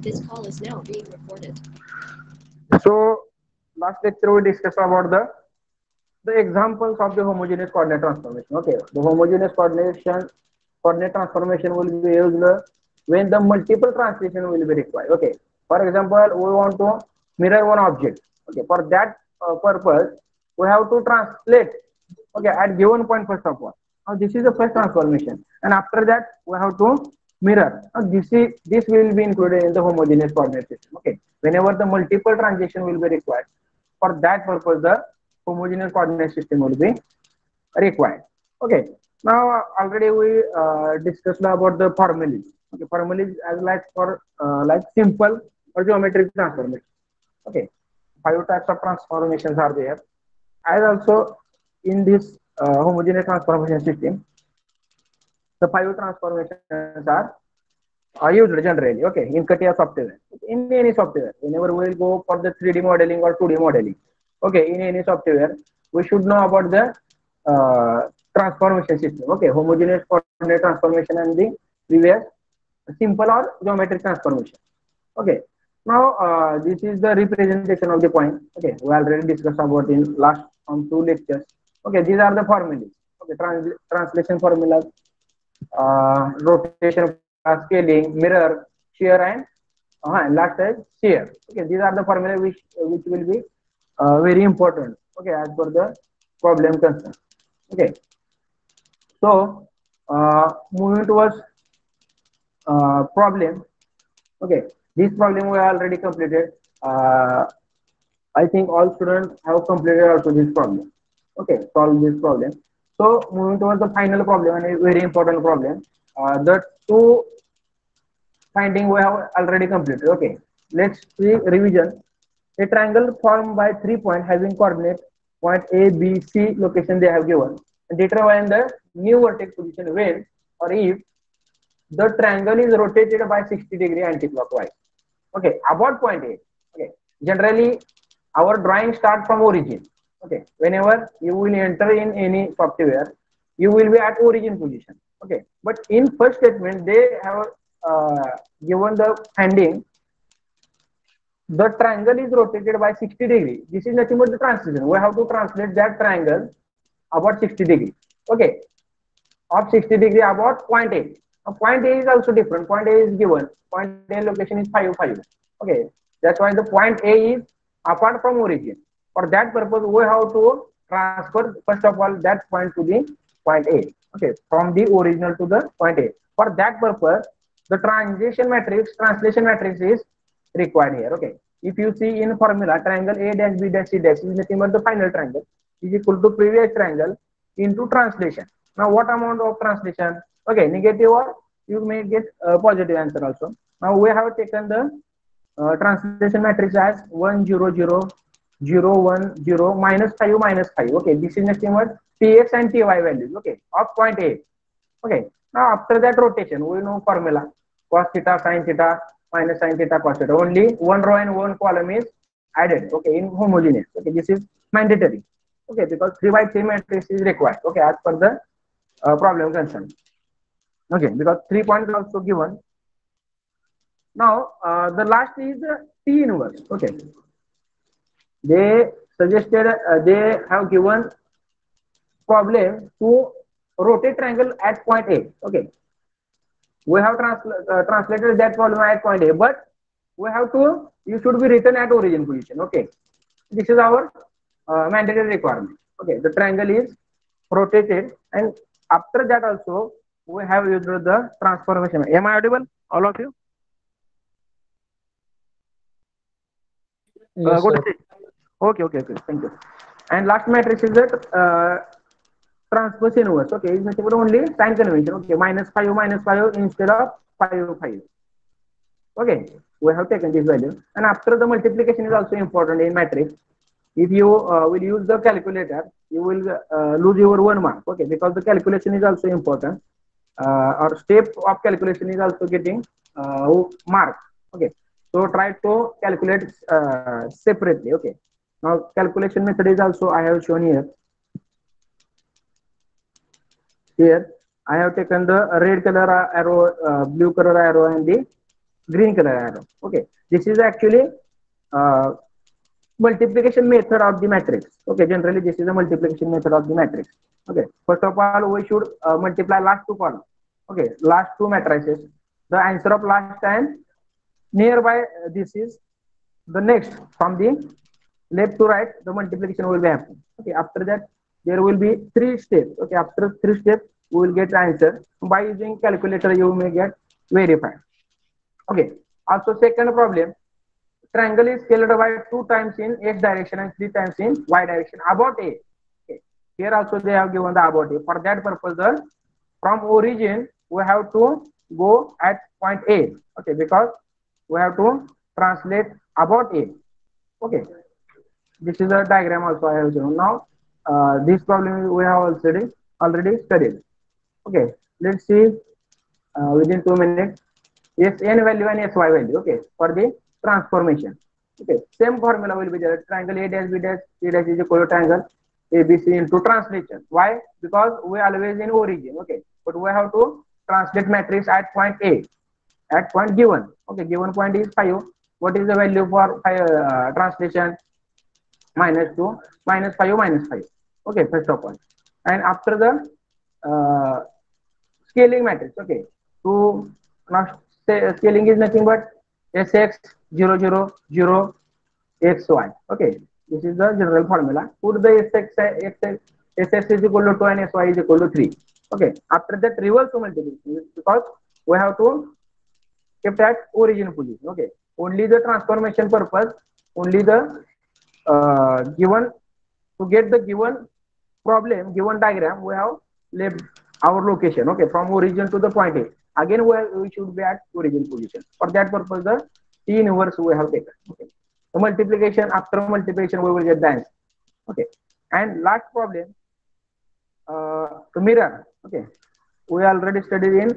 This call is now being recorded. So last lecture we discussed about the examples of the homogeneous coordinate transformation. Okay, the homogeneous coordinate transformation will be used when the multiple translation will be required. Okay, for example, we want to mirror one object. Okay, for that purpose, we have to translate. Okay, at given point first of all. Now this is the first transformation, and after that we have to mirror. Now this will be included in the homogeneous coordinate system. Okay, whenever the multiple translation will be required, for that purpose the homogeneous coordinate system will be required. Okay, now already we discussed about the formulas. Okay, formulas as like for like simple or geometric transformation. Okay, five types of transformations are there. As also in this homogeneous transformation system, the five transformations are used generally. Okay, in CATIA software, in any software, whenever we will go for the 3D modeling or 2D modeling. Okay, in any software, we should know about the transformation system. Okay, homogeneous coordinate transformation and the previous simple or geometric transformation. Okay, now this is the representation of the point. Okay, we already discussed about in last on two lectures. Okay, these are the formulas. Okay, translation formulas, rotation formula, scaling, mirror, shear, and last is shear. Okay, these are the formula which will be very important. Okay, as per the problem concern. Okay, so moving towards problem. Okay, this problem we already completed. I think all students have completed also this problem. Okay, solve this problem. So moving towards the final problem and a very important problem. The two finding we have already completed. Okay, let's see revision. A triangle formed by 3 points having coordinate point A, B, C location they have given. And determine the new vertex position when or if the triangle is rotated by 60-degree anti-clockwise. Okay, about point A. Okay, generally our drawing start from origin. Okay, whenever you will enter in any software, you will be at origin position. Okay, but in first statement they have uh, given the finding the triangle is rotated by 60 degree. This is nothing but the translation. We have to translate that triangle about 60 degree. Okay, of 60 degree about point A. Now point A is also different. Point A is given. Point A location is 5, 5. Okay, that's why the point A is apart from origin. For that purpose, we have to transfer first of all that point to the point A. Okay, from the original to the point A. For that purpose, the translation matrix is required here. Okay, if you see in formula, triangle A dash B dash C dash is nothing but the final triangle is equal to previous triangle into translation. Now, what amount of translation? Okay, negative or you may get a positive answer also. Now, we have taken the translation matrix as 1 0 0 0 1 0 minus 5 minus 5. Okay, this is nothing but Tx and Ty values. Okay, of point A. Okay, now after that rotation, we know formula cos theta, sin theta, minus sin theta, cos theta. Only one row and one column is added. Okay, in homogeneous. Okay, this is mandatory. Okay, because 3 by 3 matrix is required. Okay, as per the problem concern. Okay, because 3 points are also given. Now, the last is T inverse. Okay, they suggested they have given problem to rotate triangle at point A. Okay, we have translated that problem at point A, but we have to, you should be written at origin position. Okay, this is our mandatory requirement. Okay, the triangle is rotated, and after that also we have used the transformation. Am I audible, all of you? Yes, Go to sir. stage. Okay, okay, okay, thank you. And last matrix is that transpose inverse. Okay, it's nothing but only sign convention. Okay, minus 5 instead of 5 5. Okay, we have taken this value, and after the multiplication is also important in matrix. If you will use the calculator, you will lose your 1 mark. Okay, because the calculation is also important. Or step of calculation is also getting mark. Okay, so try to calculate separately. Okay, now calculation method is also I have shown here. Here I have taken the red color arrow, blue color arrow, and the green color arrow. Okay, this is actually uh, multiplication method of the matrix. Okay, generally this is the multiplication method of the matrix. Okay, first of all, we should multiply last two columns. Okay, last two matrices. The answer of last and nearby this is the next from the left to right. The multiplication will be happening. Okay, after that there will be three steps. Okay, after three steps we will get the answer by using calculator. You may get verified. Okay. Also, second problem, triangle is scaled by two times in x direction and three times in y direction about a. Okay. Here also they have given the about a. For that purpose, from origin we have to go at point A. Okay, because we have to translate about A. Okay, this is a diagram also I have shown. Now, this problem we have already studied. Okay, let's see within 2 minutes. Sn value and Sy value. Okay, for the transformation. Okay, same formula will be there. Triangle A dash B dash C dash is equal to triangle ABC into translation. Why? Because we always in origin. Okay, but we have to translate matrix at point A, at point given. Okay, given point is 5. What is the value for translation? -2, -5, -5. Okay, first of all. And after the scaling matrix. Okay, so now scaling is nothing but sx 0 0 0 xy. Okay, this is the general formula. Put the sx is equal to 2 and sy is equal to 3. Okay, after that reverse multiplication because we have to keep at origin position. Okay, only the transformation purpose, only the given to get the given problem, given diagram, we have left our location. Okay, from origin to the point A. Again, we should be at origin position. For that purpose, the T inverse we have taken. Okay, the multiplication, after multiplication, we will get the answer. Okay, and last problem, the mirror. Okay, we already studied in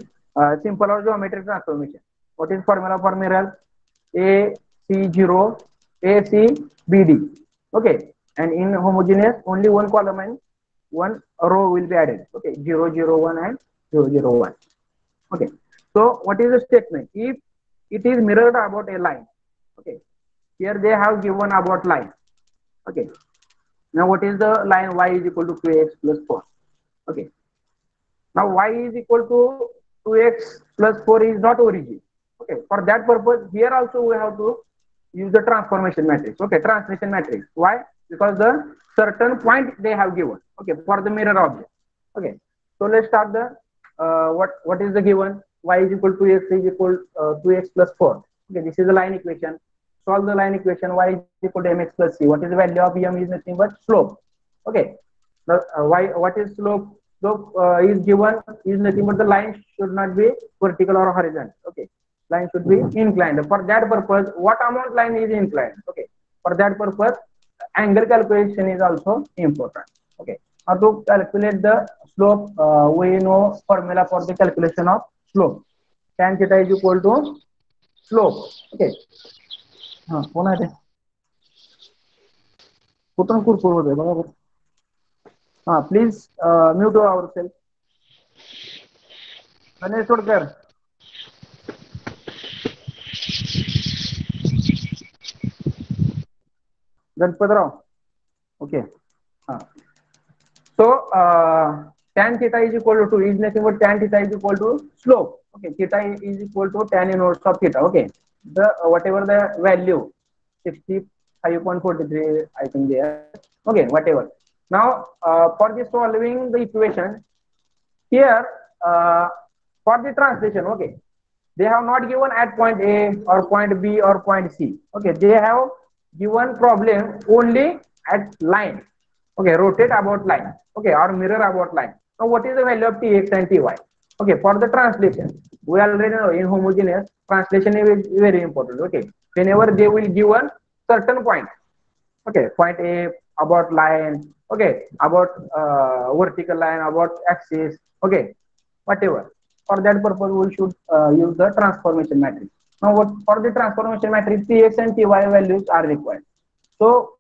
simple or geometric transformation. What is formula for mirror? AC0, ACBD. Okay, and in homogeneous, only one column and one row will be added. Okay, 0 0 1 and 0 0 1. Okay, so what is the statement? If it is mirrored about a line, okay, here they have given about line. Okay, now what is the line? Y is equal to 2x plus 4. Okay, now y is equal to 2x plus 4 is not origin. Okay, for that purpose, here also we have to use the transformation matrix. Okay, translation matrix. Why? Because the certain point they have given. Okay, for the mirror object. Okay, so let's start the what is the given? Y is equal to x is equal 2x plus 4. Okay, this is the line equation. Solve the line equation. Y is equal to mx plus c. What is the value of m is nothing but slope. Okay, now what is slope? Slope is given is nothing but the line should not be vertical or horizontal. Okay, line should be inclined. For that purpose, what amount line is inclined? Okay, for that purpose, angle calculation is also important. Okay, now to calculate the slope, we know formula for the calculation of slope. Tan theta is equal to slope. Okay, कोण आहे ते कुठून कुरकुर होतोय बघा बरं. Please mute our self. Ganesh सोडकर. Ganpatrao. Okay. So tan theta is equal to 2 is nothing but tan theta is equal to slope. Okay, theta is equal to tan inverse of theta. Okay, the whatever the value 65.43 I think there. Okay, whatever. Now for this solving the equation here for the translation. Okay, they have not given at point A or point B or point C. Okay, they have given problem only at line. Okay, rotate about line. Okay, or mirror about line. Now, what is the value of Tx and Ty? Okay, for the translation, we already know in homogeneous translation is very important. Okay, whenever they will give a certain point. Okay, point A about line. Okay, about vertical line, about axis. Okay, whatever. For that purpose, we should use the transformation matrix. Now, what for the transformation matrix, Tx and Ty values are required. So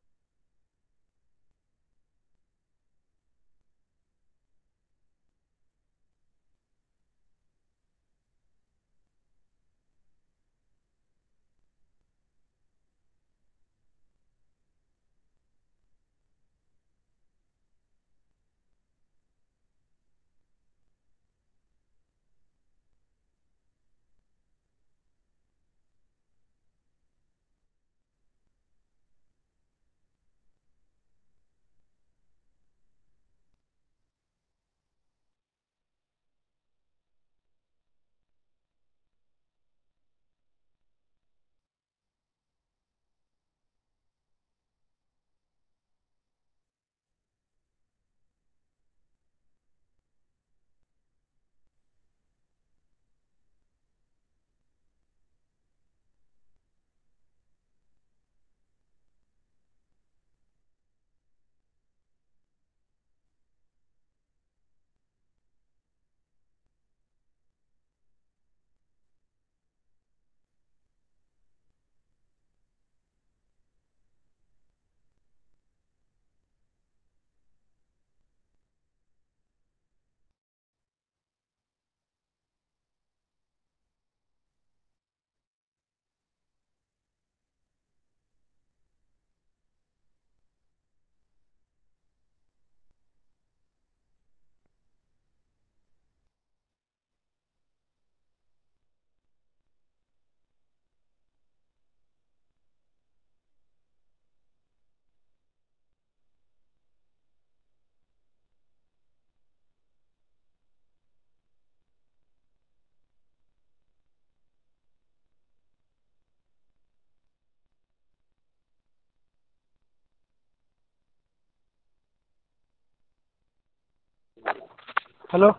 hello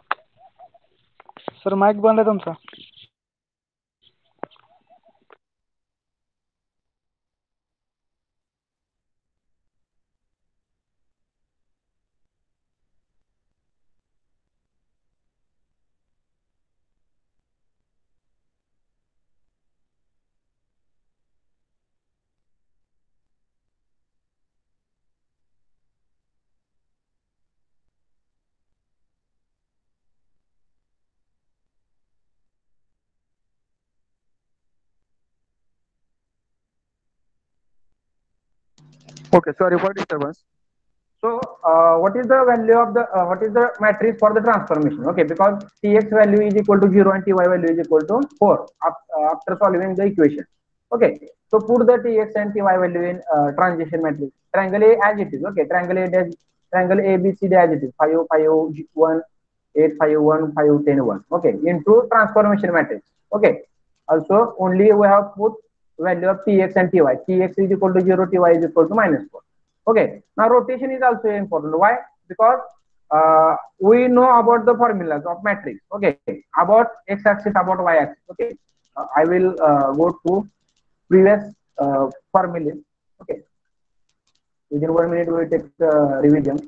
sir, mike बंद आहे तुमचा. Okay, sorry for disturbance. So, what is the value of the what is the matrix for the transformation? Okay, because tx value is equal to 0 and ty value is equal to 4 after solving the equation. Okay, so put the tx and ty value in transition matrix. Triangle A as it is. Okay, triangle ABC as it is. 5 5 1 8 5 1 5 10 1. Okay, into transformation matrix. Okay, also only we have put value of tx and ty. Tx is equal to 0, ty is equal to -4. Okay, now rotation is also important. Why? Because we know about the formulas of matrix. Okay, about x-axis, about y-axis. Okay, I will go to previous formula. Okay, within 1 minute we will take revision.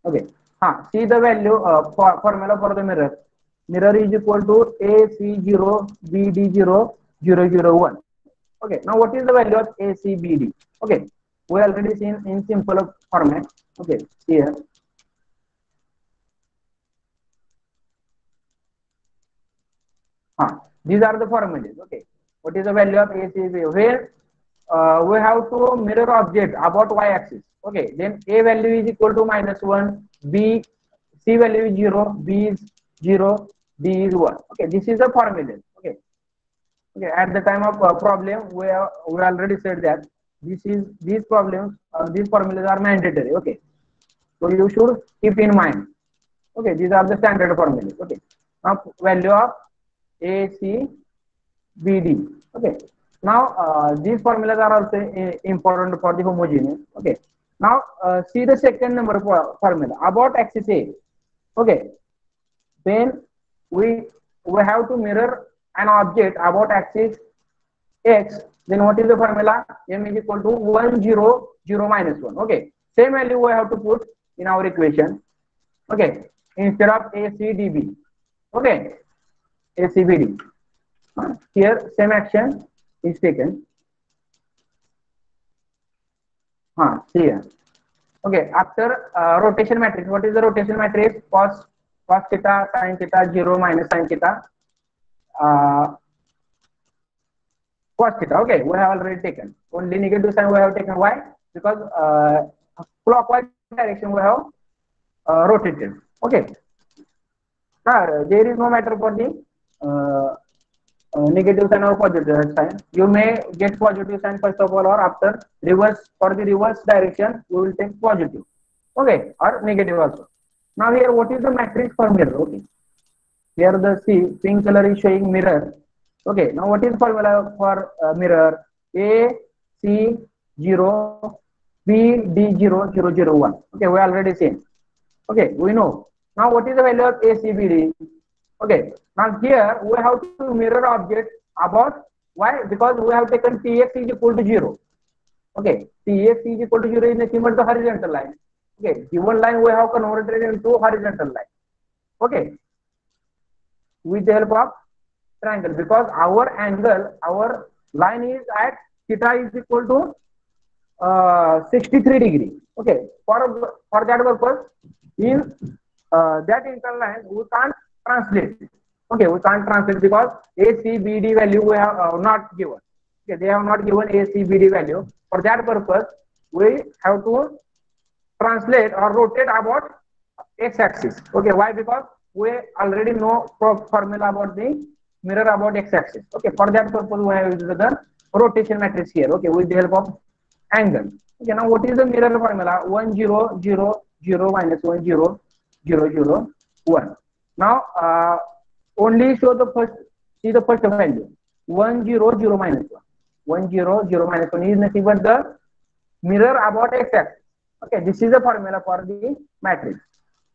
Okay, see the value formula for the mirror. Mirror is equal to AC0, BD0, 0, 0, 1. Okay, now what is the value of ACBD? Okay, we already seen in simple format. Okay, here. These are the formulas. Okay, what is the value of ACBD? Where we have to mirror object about y-axis. Okay, then A value is equal to -1, B, C value is 0, B is 0, D is 1. Okay, this is the formula. Okay. Okay, at the time of problem, we already said that these problems, these formulas are mandatory. Okay, so you should keep in mind. Okay, these are the standard formulas. Okay, now value of A, C, B, D. Okay, now these formulas are also important for the homogeneous. Okay, now see the second number formula about axis A. Okay, then we have to mirror an object about axis x, then what is the formula? M is equal to 1 0 0 minus 1. Okay, same value we have to put in our equation. Okay, instead of ACDB. Okay, ACBD. Here same action is taken. See here. Okay, after rotation matrix, what is the rotation matrix? Cos theta, sin theta, 0 minus sin theta. Cos theta. Okay, we have already taken. Only negative sign we have taken. Why? Because clockwise direction we have rotated. Okay. There is no matter for the negative sign or positive sign. You may get positive sign first of all, or after reverse, for the reverse direction we will take positive. Okay, or negative also. Now here, what is the matrix for mirror? Okay, here the pink color is showing mirror. Okay, now what is formula for mirror? A, C, 0, B, D, 0, 0, 0, 1. Okay, we already seen. Okay, we know. Now what is the value of ACBD? Okay, now here we have to mirror object about, why? Because we have taken Tx is equal to 0. Okay, Tx is equal to 0 is nothing but the horizontal line. Okay, given line we have converted into horizontal line. Okay, with the help of triangle, because our angle, our line is at theta is equal to 63 degree. Okay, for that purpose, in that internal line we can't translate. Okay, we can't translate because ACBD value we have not given. Okay, they have not given ACBD value. For that purpose, we have to translate or rotate about x-axis. Okay, why? Because we already know formula about the mirror about x-axis. Okay, for that purpose we have used the rotation matrix here. Okay, with the help of angle. Okay, now what is the mirror formula? 1 0 0 0 minus 1 0 0 0 1. Now only show the first, see the first value. 1 0 0 minus 1. 1 0 0 minus 1 is nothing but the mirror about x-axis. Okay, this is the formula for the matrix.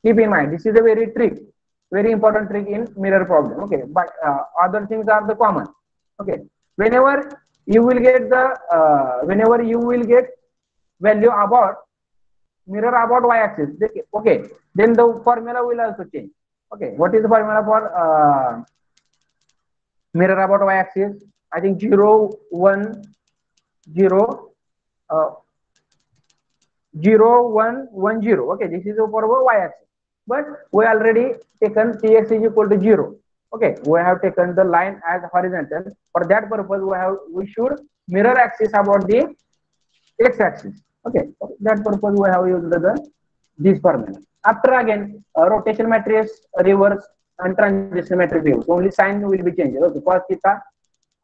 Keep in mind, this is a very important trick in mirror problem. Okay, but other things are the common. Okay, whenever you will get value about mirror about y-axis, okay, then the formula will also change. Okay, what is the formula for mirror about y-axis? I think 0, 1, 0, 0, 1, 1, 0. Okay, this is for y-axis. But we already taken Tx is equal to 0. Okay, we have taken the line as horizontal. For that purpose, we should mirror axis about the x-axis. Okay, for that purpose we have used this formula. After again rotation matrix, reverse and transition matrix use. Only sign will be changed. Okay, cos theta,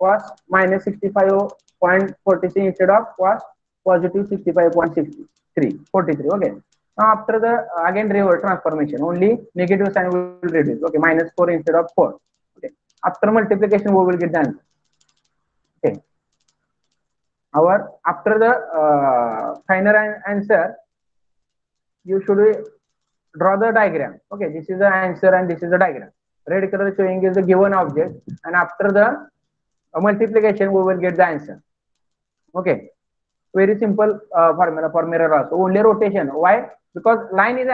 cos minus 65.46 instead of cos positive 65.63, 43. Okay. Now after the again reverse transformation, only negative sign will reduce. Okay, minus 4 instead of 4. Okay. After multiplication, we will get the answer. Okay. After the final answer, you should draw the diagram. Okay, this is the answer and this is the diagram. Red color showing is the given object, and after the multiplication, we will get the answer. Okay, very simple formula for mirror also. Only rotation. Why? Because line is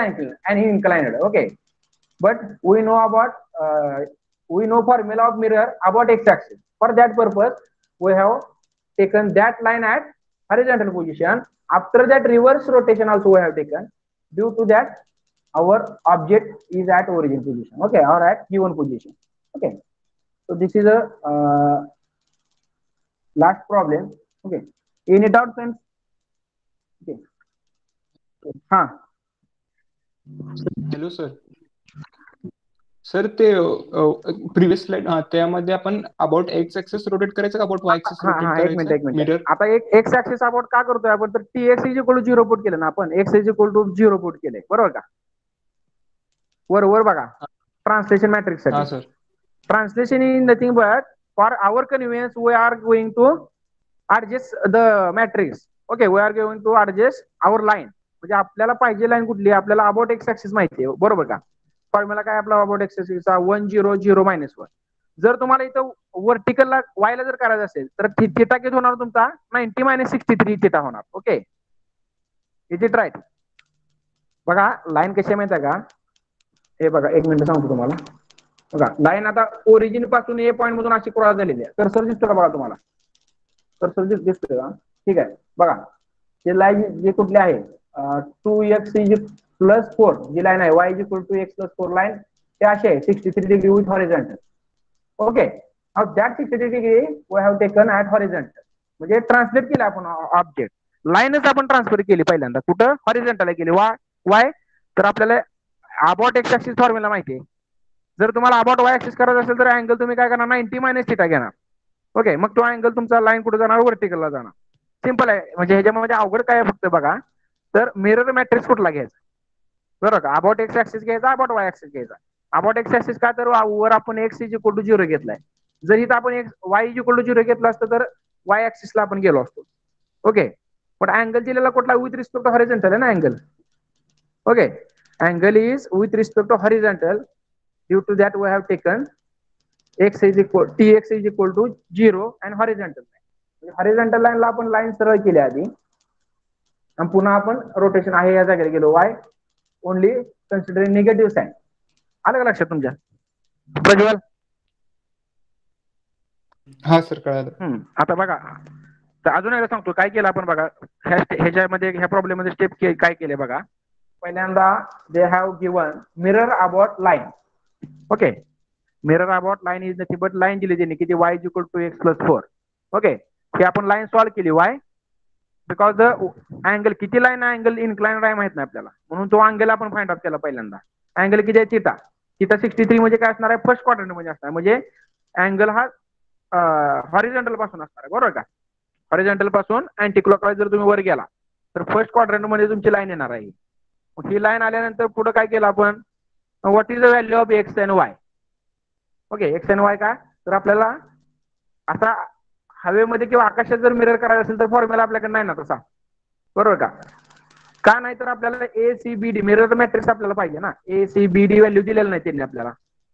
inclined. Okay, but we know formula of mirror about x-axis. For that purpose, we have taken that line at horizontal position. After that, reverse rotation also we have taken. Due to that, our object is at origin position. Okay, or at given position. Okay, so this is a last problem. Okay, any doubt, friends? Okay. Hello sir. Sir ते previous slide त्यामध्ये आपण about X axis rotate करायचं का about Y axis rotate करायचं? एक minute. आता x axis about का करतोय आपण, तर Tx is equal to 0 put केलं ना आपण. X is equal to 0 put केलंय, बरोबर का? वर बघा ट्रान्सलेशन मॅट्रिक्स साठी. हा सर. Translation is nothing but for our convenience we are going to adjust the matrix. Okay, we are going to adjust our line. म्हणजे आपल्याला पाहिजे लाईन कुठली, आपल्याला अबाउट एक्स ऍक्सिस माहिती आहे, बरोबर का? फॉर्म्युला काय आपला अबाउट एक्स ऍक्सिसचा 1 0 0 -1. जर तुम्हाला इथं वर्टिकलला वायला जर करायचं असेल तर थिटा किती होणार तुमचा? 90 - 63 थिटा होणार. Okay, is it right? बघा लाईन कशी माहिती आहे का? हे बघा, एक मिनिट सांगतो तुम्हाला. बघा लाईन आता ओरिजिन पासून ए पॉईंट मधून अशी क्रॉस झालेली आहे. कर्सर दिसतो का बघा तुम्हाला? कर्सर दिसतोय का? ठीक आहे, बघा हे लाईन जे कुठली आहे 2x + 4 जी लाईन आहे, y = x + 4 लाईन, ते अशी आहे 63 degree with horizontal. Okay, now that 63 degree we have taken at horizontal. म्हणजे ट्रान्सलेट केलं आपण ऑब्जेक्ट. लाईनच आपण ट्रान्सफर केली पहिल्यांदा कुठं? हॉरिझॉन्टल केली. वाय तर आपल्याला अबाउट एक्स ऍक्सिस फॉर्म्युला माहिती आहे. जर तुम्हाला अबाउट वाय ऍक्सिस करायचं असेल तर अँगल तुम्ही काय करणार? 90 - थिटा घेणार. ओके, मग तो अँगल तुमचा लाईन कुठे जाणार? वर्टिकलला जाणार. सिंपल आहे. म्हणजे ह्याच्यामध्ये अवघड काय आहे फक्त बघा, तर मिरर मॅट्रिक्स कुठला घ्यायचा, बरोबर का? अबाउट एक्स ऍक्सिस घ्यायचा, अबाउट वाय ऍक्सिस घ्यायचा. अबाउट एक्स ऍक्सिस का, तर वर आपण x = 0 घेतलाय. जर इथं आपण y = 0 घेतलं असतं तर वाय ऍक्सिसला आपण गेलो असतो. ओके, पण अँगल दिलेला कुठला? विथ रिस्पेक्ट टू हॉरिझॉन्टल आहे ना angle. Okay, angle is with respect to horizontal. Due to that we have taken Tx is equal to 0 and horizontal line. Horizontal लाईनला आपण लाईन सरळ केली आधी, आणि पुन्हा आपण रोटेशन आहे या जागेला गेलो. वाय ओनली कन्सिडरिंग निगेटिव्ह साइन. आलं का लक्षात तुमच्या प्रज्वल? हा सर, कळालं. आता बघा, तर अजून एकदा सांगतो काय केलं आपण. बघा ह्याच्यामध्ये ह्या प्रॉब्लेम मध्ये स्टेप काय केले बघा. पहिल्यांदा they have given mirror about line. Okay, mirror about line is nothing but line दिली त्यांनी किती? y = x + 4. ओके, ही आपण लाईन सॉल्व्ह केली. वाय बिकॉज द अँगल किती लाईन अँगल इन्क्लाइंड आहे माहित नाही आपल्याला, म्हणून तो अँगल आपण फाइंड आउट केला पहिल्यांदा. अँगल किती आहे? थिटा. थिटा 63 म्हणजे काय असणार आहे? फर्स्ट क्वाड्रंट मध्ये असणार. म्हणजे अँगल हा हॉरिझॉन्टल पासून असणार आहे, बरोबर का? हॉरिझॉन्टल पासून अँटी क्लॉकवाईज जर तुम्ही वर गेला तर फर्स्ट क्वाड्रंट मध्ये तुमची लाईन येणार आहे. मग ही लाईन आल्यानंतर पुढे काय केलं आपण? What is the value of X and Y? Okay, X and Y काय, तर आपल्याला असा हवेमध्ये किंवा आकाशात जर मिरर करायचा असेल तर फॉर्म्युला आपल्याकडे नाही ना तसा, बरोबर का? का नाही तर आपल्याला A C B D mirror matrix आपल्याला पाहिजे ना. A C B D value दिलेलं नाही त्यांनी आपल्याला.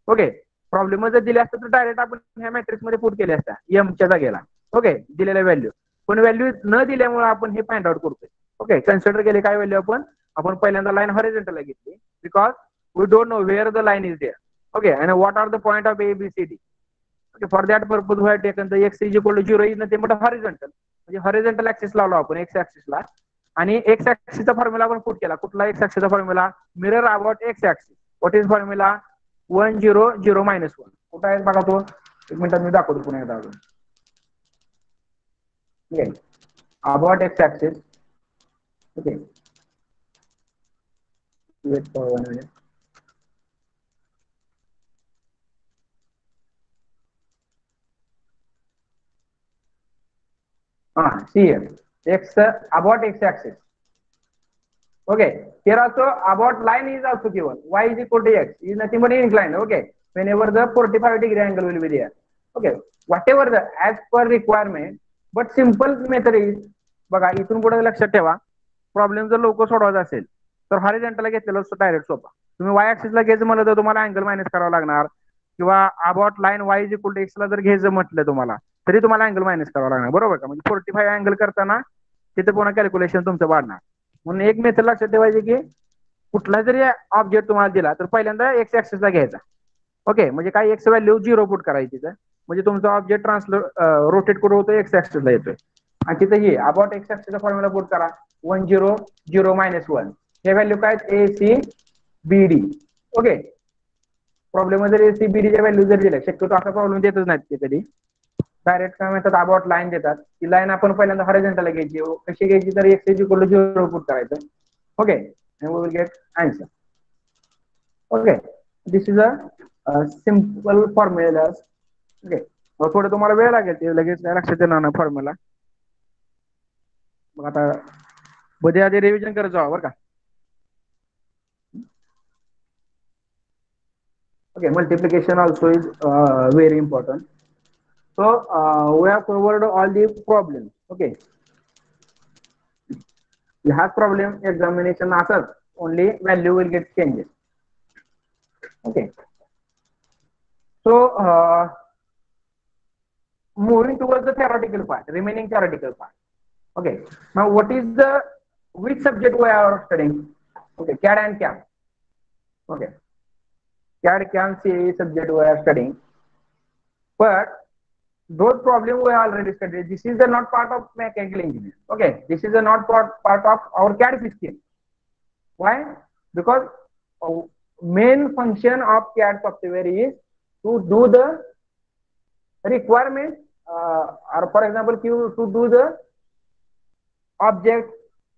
ओके, प्रॉब्लेम जर दिले असतं तर डायरेक्ट आपण ह्या मॅट्रिक्स मध्ये पुट केले असत्या एमच्या जागेला. ओके, दिलेल्या व्हॅल्यू. पण व्हॅल्यू न दिल्यामुळे आपण हे फाइंड आउट करतोय. ओके, कन्सिडर केले काय व्हॅल्यू आपण पहिल्यांदा लाईन हॉरिझॉन्टल घेतली because we don't know where the line is there. Okay, and what are the point of A B C D. Okay, for that purpose we have taken the X is equal to 0 is nothing but horizontal. म्हणजे horizontal axis लावला आपण X ऍक्सिसला आणि X ऍक्सिसचा formula आपण put केला. कुठला x ऍक्सिसचा formula? Mirror about X axis. What is formula? 1 0 0 -1. कुठं आहे बघा तो, एक मिनिटात मी दाखवतो पुन्हा एकदा अजून. Okay, about X axis. Okay, wait for 1 minute. See here, x about x axis. Okay, here also about line is also given. Y is equal to x is nothing but inclined. Okay, whenever the 45-degree angle will be there. Okay, whatever the as per requirement, but simple method is बघा इथून पुढे लक्षात ठेवा. Problem जर लवकर सोडवायचा असेल तर हॉरिझॉन्टल घेतलेलं असतं डायरेक्ट सोपा. तुम्ही y ऍक्सिसला घ्यायचं म्हणलं तर तुम्हाला अँगल मायनस करावा लागणार किंवा about line y is equal to x ला जर घ्यायचं म्हटलं तुम्हाला तरी तुम्हाला अँगल मायनस करावा लागणार. बरोबर का? म्हणजे 45 अँगल करताना तिथे पुन्हा कॅल्क्युलेशन तुमचं वाढणार. म्हणून एक मेथड लक्षात ठेवायची की कुठला जरी ऑब्जेक्ट तुम्हाला दिला तर पहिल्यांदा एक्स ऍक्सिसला घ्यायचा. ओके, म्हणजे काय एक्स व्हॅल्यू 0 पुट करायची तर म्हणजे तुमचा ऑब्जेक्ट रोटेट करून होतो एक्स ऍक्सिसला येतोय. आणि तिथे हे अबाउट एक्स ऍक्सिसचा फॉर्म्युला पुट करा 1 0 0 -1. हे व्हॅल्यू काय? A C B D. Okay, problem जर ए सी बी डी च्या व्हॅल्यू जर दिल्या, शक्यतो असा प्रॉब्लेम देतच नाहीत ते कधी. डायरेक्ट काय म्हणतात अबाउट लाईन देतात. ती लाईन आपण पहिल्यांदा हॉरिझॉन्टल घ्यायची. कशी घ्यायची तर X is equal to 0 put करायचं. Okay, and we will get answer. Okay, this is a simple formula. Okay, थोडं तुम्हाला वेळ लागेल ते लगेच लक्षात येणार नाही फॉर्म्युला. मग आता बदे आधी रिव्हिजन करत जावा बरं का. Okay, multiplication also is very important. So we have covered all the problems. Okay, you have problem examination असंच only value will get changes. Okay, so moving towards the theoretical part, remaining theoretical part. Okay, now what is the which subject we are studying? Okay, CAD and CAM. Okay, CAD CAM CAE subject we are studying, but those problems we already studied. This is the not part of mechanical engineering. Okay, this is the not part of our CAD system. Why? Because main function of CAD software is to do the requirement or for example to do the object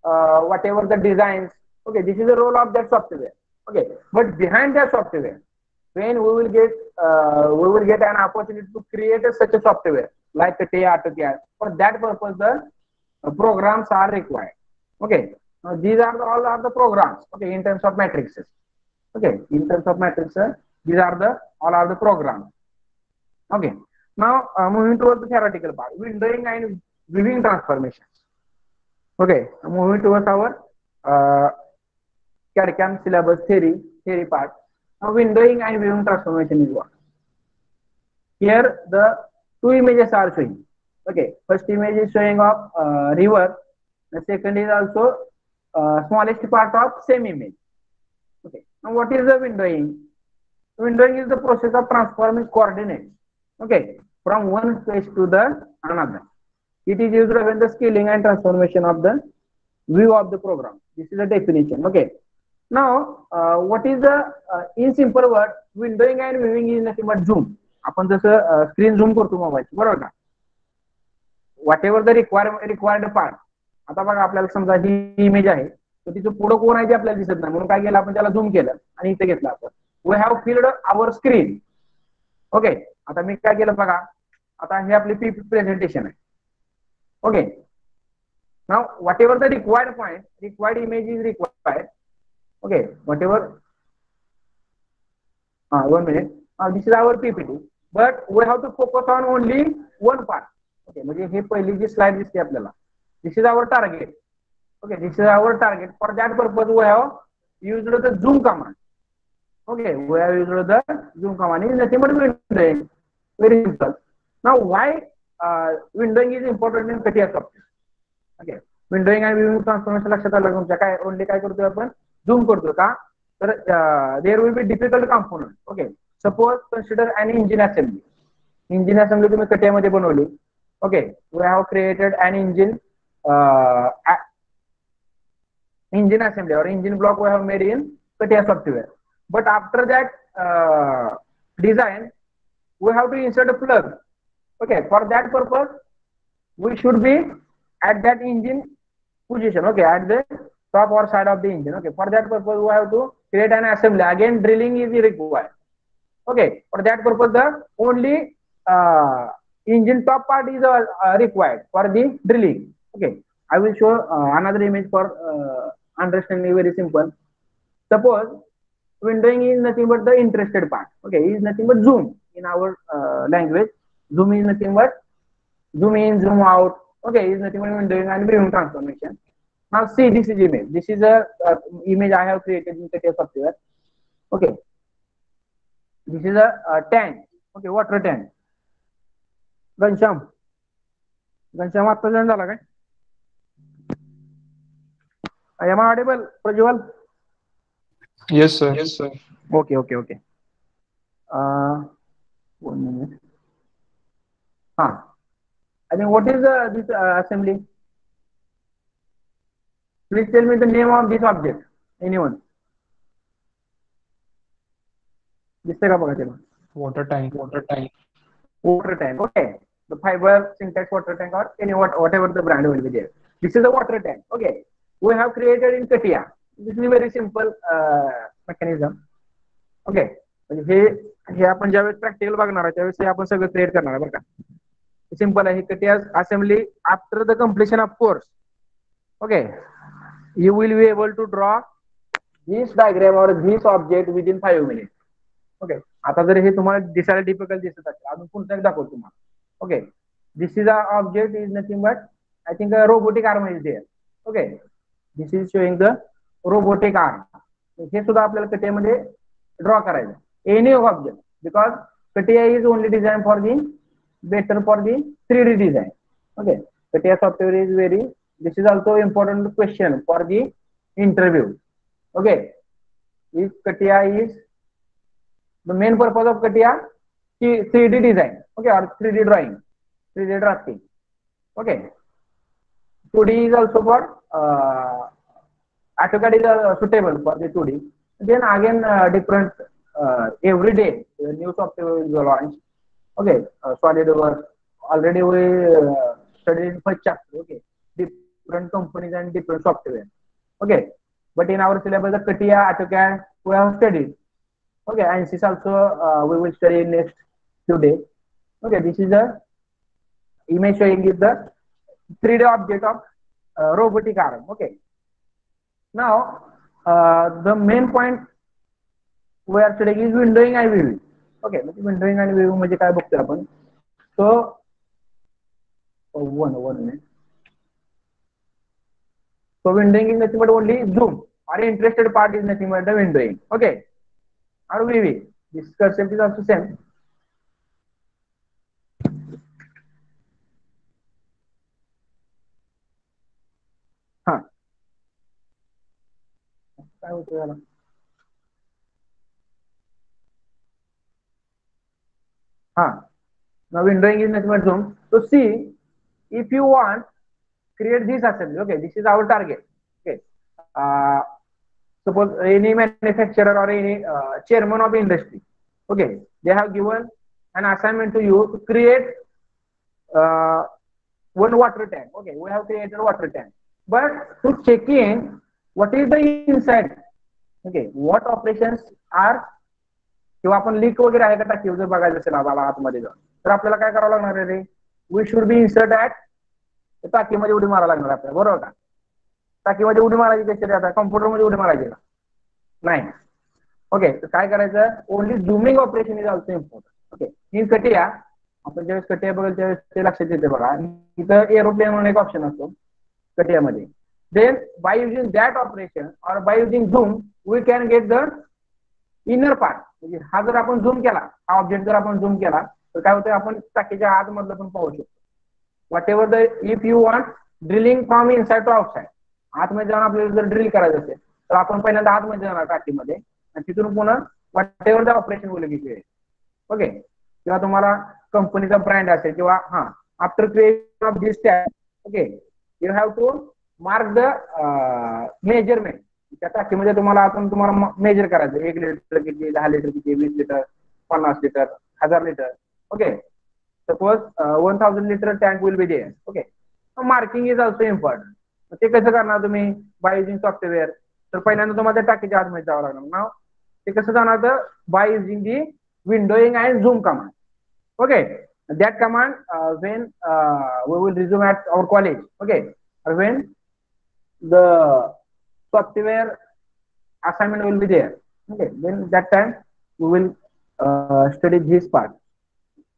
whatever the designs. Okay, this is the role of that software. Okay, but behind that software when we will get an opportunity to create such a software like the AutoCAD. For that purpose the programs are required. Okay, now these are all are the programs. Okay, in terms of matrices. Okay, in terms of matrices, these are all are the programs. Okay, now moving towards the theoretical part, windowing and viewing transformations. Okay, moving towards our CAD/CAM syllabus theory part. Now windowing and viewing transformation is what? Here the two images are showing. Okay, first image is showing of river. The second is also smallest part of same image. Okay, now what is the windowing? Windowing is the process of transforming coordinates. Okay, from one space to the another. It is used when the scaling and transformation of the view of the program. This is the definition. Okay. Now, what is the in simple word? Windowing and viewing is nothing but zoom. आपण जसं screen झूम करतो mobile, बरोबर का? Whatever the required part. आता बघा आपल्याला समजा ही इमेज आहे तर तिचं पुढं कोण आहे ते आपल्याला दिसत नाही म्हणून काय केलं आपण त्याला झूम केलं आणि इथे घेतलं आपण. We have filled our screen. Okay, आता मी काय केलं बघा, आता हे आपली पीपी प्रेझेंटेशन आहे. Okay, now whatever the required point, required image is required. Okay, whatever 1 minute. This is our PPT, but we have to focus on only one part. Okay, म्हणजे हे पहिली जी स्लाइड दिसते आपल्याला, this is our target. Okay, this is our target. For that purpose, we have used the zoom command. Okay, we have used the zoom command. It is nothing but windowing. Very simple. Now, why windowing is important in CATIA software? Okay, windowing and viewing transformation लक्षात आलं तुमच्या काय only काय करतोय आपण झूम करतो का तर there will be difficult component. Okay, suppose consider an engine assembly. Engine assembly तुम्ही CATIA मध्ये बनवली. Okay, we have created an engine engine assembly or engine block we have made in CATIA software. But after that design, we have to insert a plug. Okay, for that purpose, we should be at that engine position. Okay, at the top or side of the engine. Okay, for that purpose, we have to create an assembly. Again, drilling is required. Okay, for that purpose, the only engine top part is required for the drilling. Okay, I will show another image for understanding. Very simple. Suppose windowing is nothing but the interested part. Okay, is nothing but zoom in our language. Zoom is nothing but zoom in, zoom out. Okay, is nothing but windowing and viewing transformation. Now see, this is image. This is a image I have created in CATIA software. Okay, this is a tank. Okay, water tank. Gansham आता जण झाला काय? Am I audible, Prajwal? Yes, sir. Yes, sir. Okay. 1 minute. I think what is this assembly? Please tell me the name of this object. Anyone? दिसते का बघा त्याला? Water tank. Water tank. Okay. The fiber syntax water tank or any whatever the brand will be there. This is the water tank. Okay. We have created in CATIA. This is a very simple mechanism. Okay. हे आपण ज्यावेळेस practical बघणार आहे त्यावेळेस हे आपण सगळं create करणार आहे बरं का. सिंपल आहे CATIA assembly after the completion of course. Okay. You will be able to draw this diagram or this object within 5 minutes. Okay. आता जर हे तुम्हाला दिसायला डिफिकल्ट दिसत असेल अजून पुन्हा एक दाखवतो तुम्हाला. Okay. This is a object is nothing but I think a robotic arm is there. Okay. This is showing the robotic arm. हे सुद्धा आपल्याला CATIA मध्ये ड्रॉ करायचं. Any object because CATIA is only designed for the better for the 3D design. Okay. CATIA software is very. This is also important question for the interview. Okay. If CATIA is the main purpose of CATIA 3D design. Okay, or 3D drawing, 3D drafting. Okay. 2D is also for AutoCAD is suitable for the 2D. Then again different every day new software will be launched. Okay, SolidWorks already we studied in first chapter. Okay, different companies and different software. Okay, but in our syllabus the CATIA, AutoCAD we have studied. Okay, and this also we will study in next few days. Okay, this is the image showing is the 3D object of robotic arm. Okay. Now the main point we are studying is windowing and viewing. Okay, windowing and viewing म्हणजे काय बघतोय आपण. So one minute. So windowing is nothing but only zoom. Our interested part is nothing but the windowing. Okay. Or viewing. This concept is also same. काय होतं याला? Now windowing is nothing but zoom. So see, if you want create this assembly. Okay, this is our target. Okay. Suppose any manufacturer or any chairman of industry. Okay, they have given an assignment to you to create one water tank. Okay, we have created a water tank. But to check in what is the inside. Okay, what operations are किंवा आपण leak वगैरे आहे का टाकी जर बघायचं असेल आम्हाला आतमध्ये जाऊन तर आपल्याला काय करावं लागणार आहे रे we should be insert at टाकीमध्ये उडी मारायला लागणार आपल्याला बरोबर का टाकीमध्ये उडी मारायची कशी रे आता कॉम्प्युटरमध्ये उडी मारायची का नाही ओके तर काय करायचं only jhuming operation is also important okay in CATIA आपण ज्यावेळेस CATIA बघेल त्यावेळेस ते लक्षात येते बघा इथं एरोप्लेन म्हणून एक ऑप्शन असतो CATIA मध्ये then by using that operation or by using zoom we can get the inner part. म्हणजे हा जर आपण झूम केला, हा ऑब्जेक्ट जर आपण झूम केला तर काय होतं, आपण टाकीच्या आतमधलं पण पाहू शकतो. Whatever the if you want drilling from inside to outside, आतमध्ये जाऊन आपल्याला जर ड्रिल करायचं असेल तर आपण पहिल्यांदा आतमध्ये जाणार टाकीमध्ये आणि तिथून पुन्हा whatever the operation will be create. Okay, किंवा तुम्हाला कंपनीचा ब्रँड असेल किंवा हा after creation of this tag, okay, you have to mark the measurement. त्या टाकीमध्ये तुम्हाला मेजर करायचं 1 लिटर किती, 10 लिटर किती, 20 litre, 50 litre, 1000 litre. Okay, suppose 1000 litre tank will be there. Okay, marking is also important. ते कसं करणार तुम्ही बाय युजिंग सॉफ्टवेअर. तर पहिल्यांदा तुम्हाला त्या टाकीच्या आतमध्ये जावं लागणार. नाव ते कसं जाणार तर by using the windowing and zoom command. Okay, that command when we will resume at our college, okay, or when the software assignment will be there, okay, then that time we will study this part.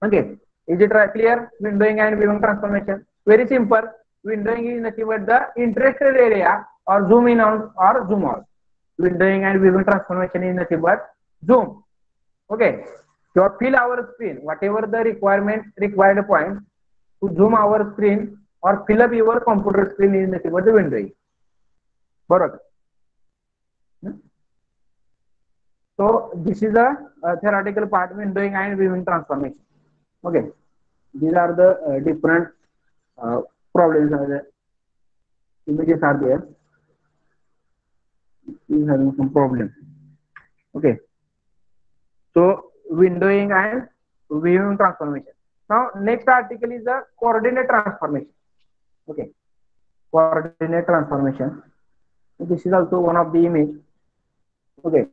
Okay, is it clear? Windowing and viewing transformation, very simple. Windowing is nothing but the interested area or zoom in or zoom out. Windowing and viewing transformation is nothing but zoom. Okay, to fill our screen whatever the required point to zoom our screen or fill up your computer screen is nothing but the windowing. Barabar. So this is a theoretical part, windowing and viewing transformation. Okay, these are the different problems are there. Images are there. Is having some problem. Okay, so windowing and viewing transformation. Now next article is the coordinate transformation. Okay, coordinate transformation. This is also one of the image. Okay,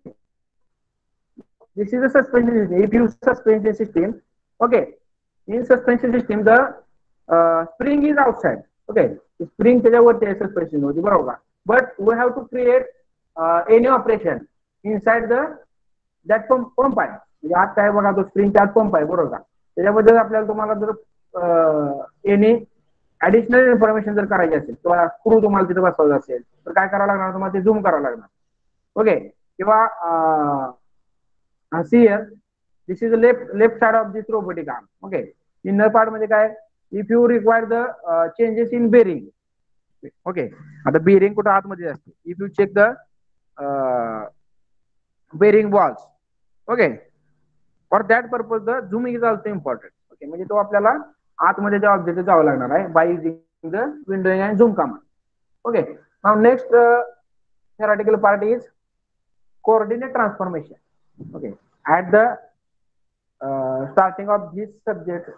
this is a suspension system. If you use suspension system, okay, in suspension system the spring is outside. Okay, spring त्याच्यावरती आहे suspension होती, बरोबर. But we have to create any operation inside the that pump आहे. म्हणजे आत काय बघा, तो स्प्रिंगच्या आत पंप आहे, बरोबर का. त्याच्याबद्दल आपल्याला तुम्हाला जर एनी ऍडिशनल इन्फॉर्मेशन जर करायची असेल किंवा स्क्रू तुम्हाला तिथे बसवायचा असेल तर काय करावं लागणार, तुम्हाला ते झूम करावं लागणार. ओके, किंवा here this is left side of this robotic arm. Okay, inner part म्हणजे काय, if you require the changes in bearing. Okay, आता बेरिंग कुठं आतमध्ये असते. If you check the bearing balls, okay, for that purpose the zooming is also important. Okay, म्हणजे तो आपल्याला आतमध्ये त्या ऑब्जेक्ट जावं लागणार आहे by using the windowing and zoom command. Okay, now next theoretical part is coordinate transformation. Okay, at the starting of this subject,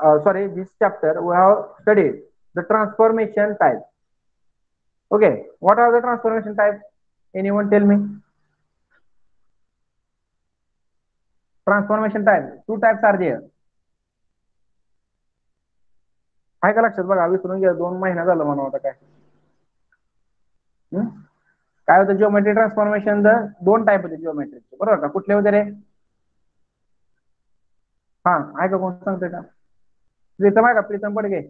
this chapter we have studied the transformation type. Okay, what are the transformation types? Anyone tell me? Transformation type, 2 types are there. काय का लक्षात बघा, विसरून घ्या, 2 महिना झालं म्हणा होता काय. काय होतं, जिओमेट्री ट्रान्सफॉर्मेशन 2 टाइप होते जिओमेट्रीचे, बरोबर का. कुठले वगैरे, हा आहे का, कोण सांगतोय का. प्रीतम आहे का, प्रीतम पडगे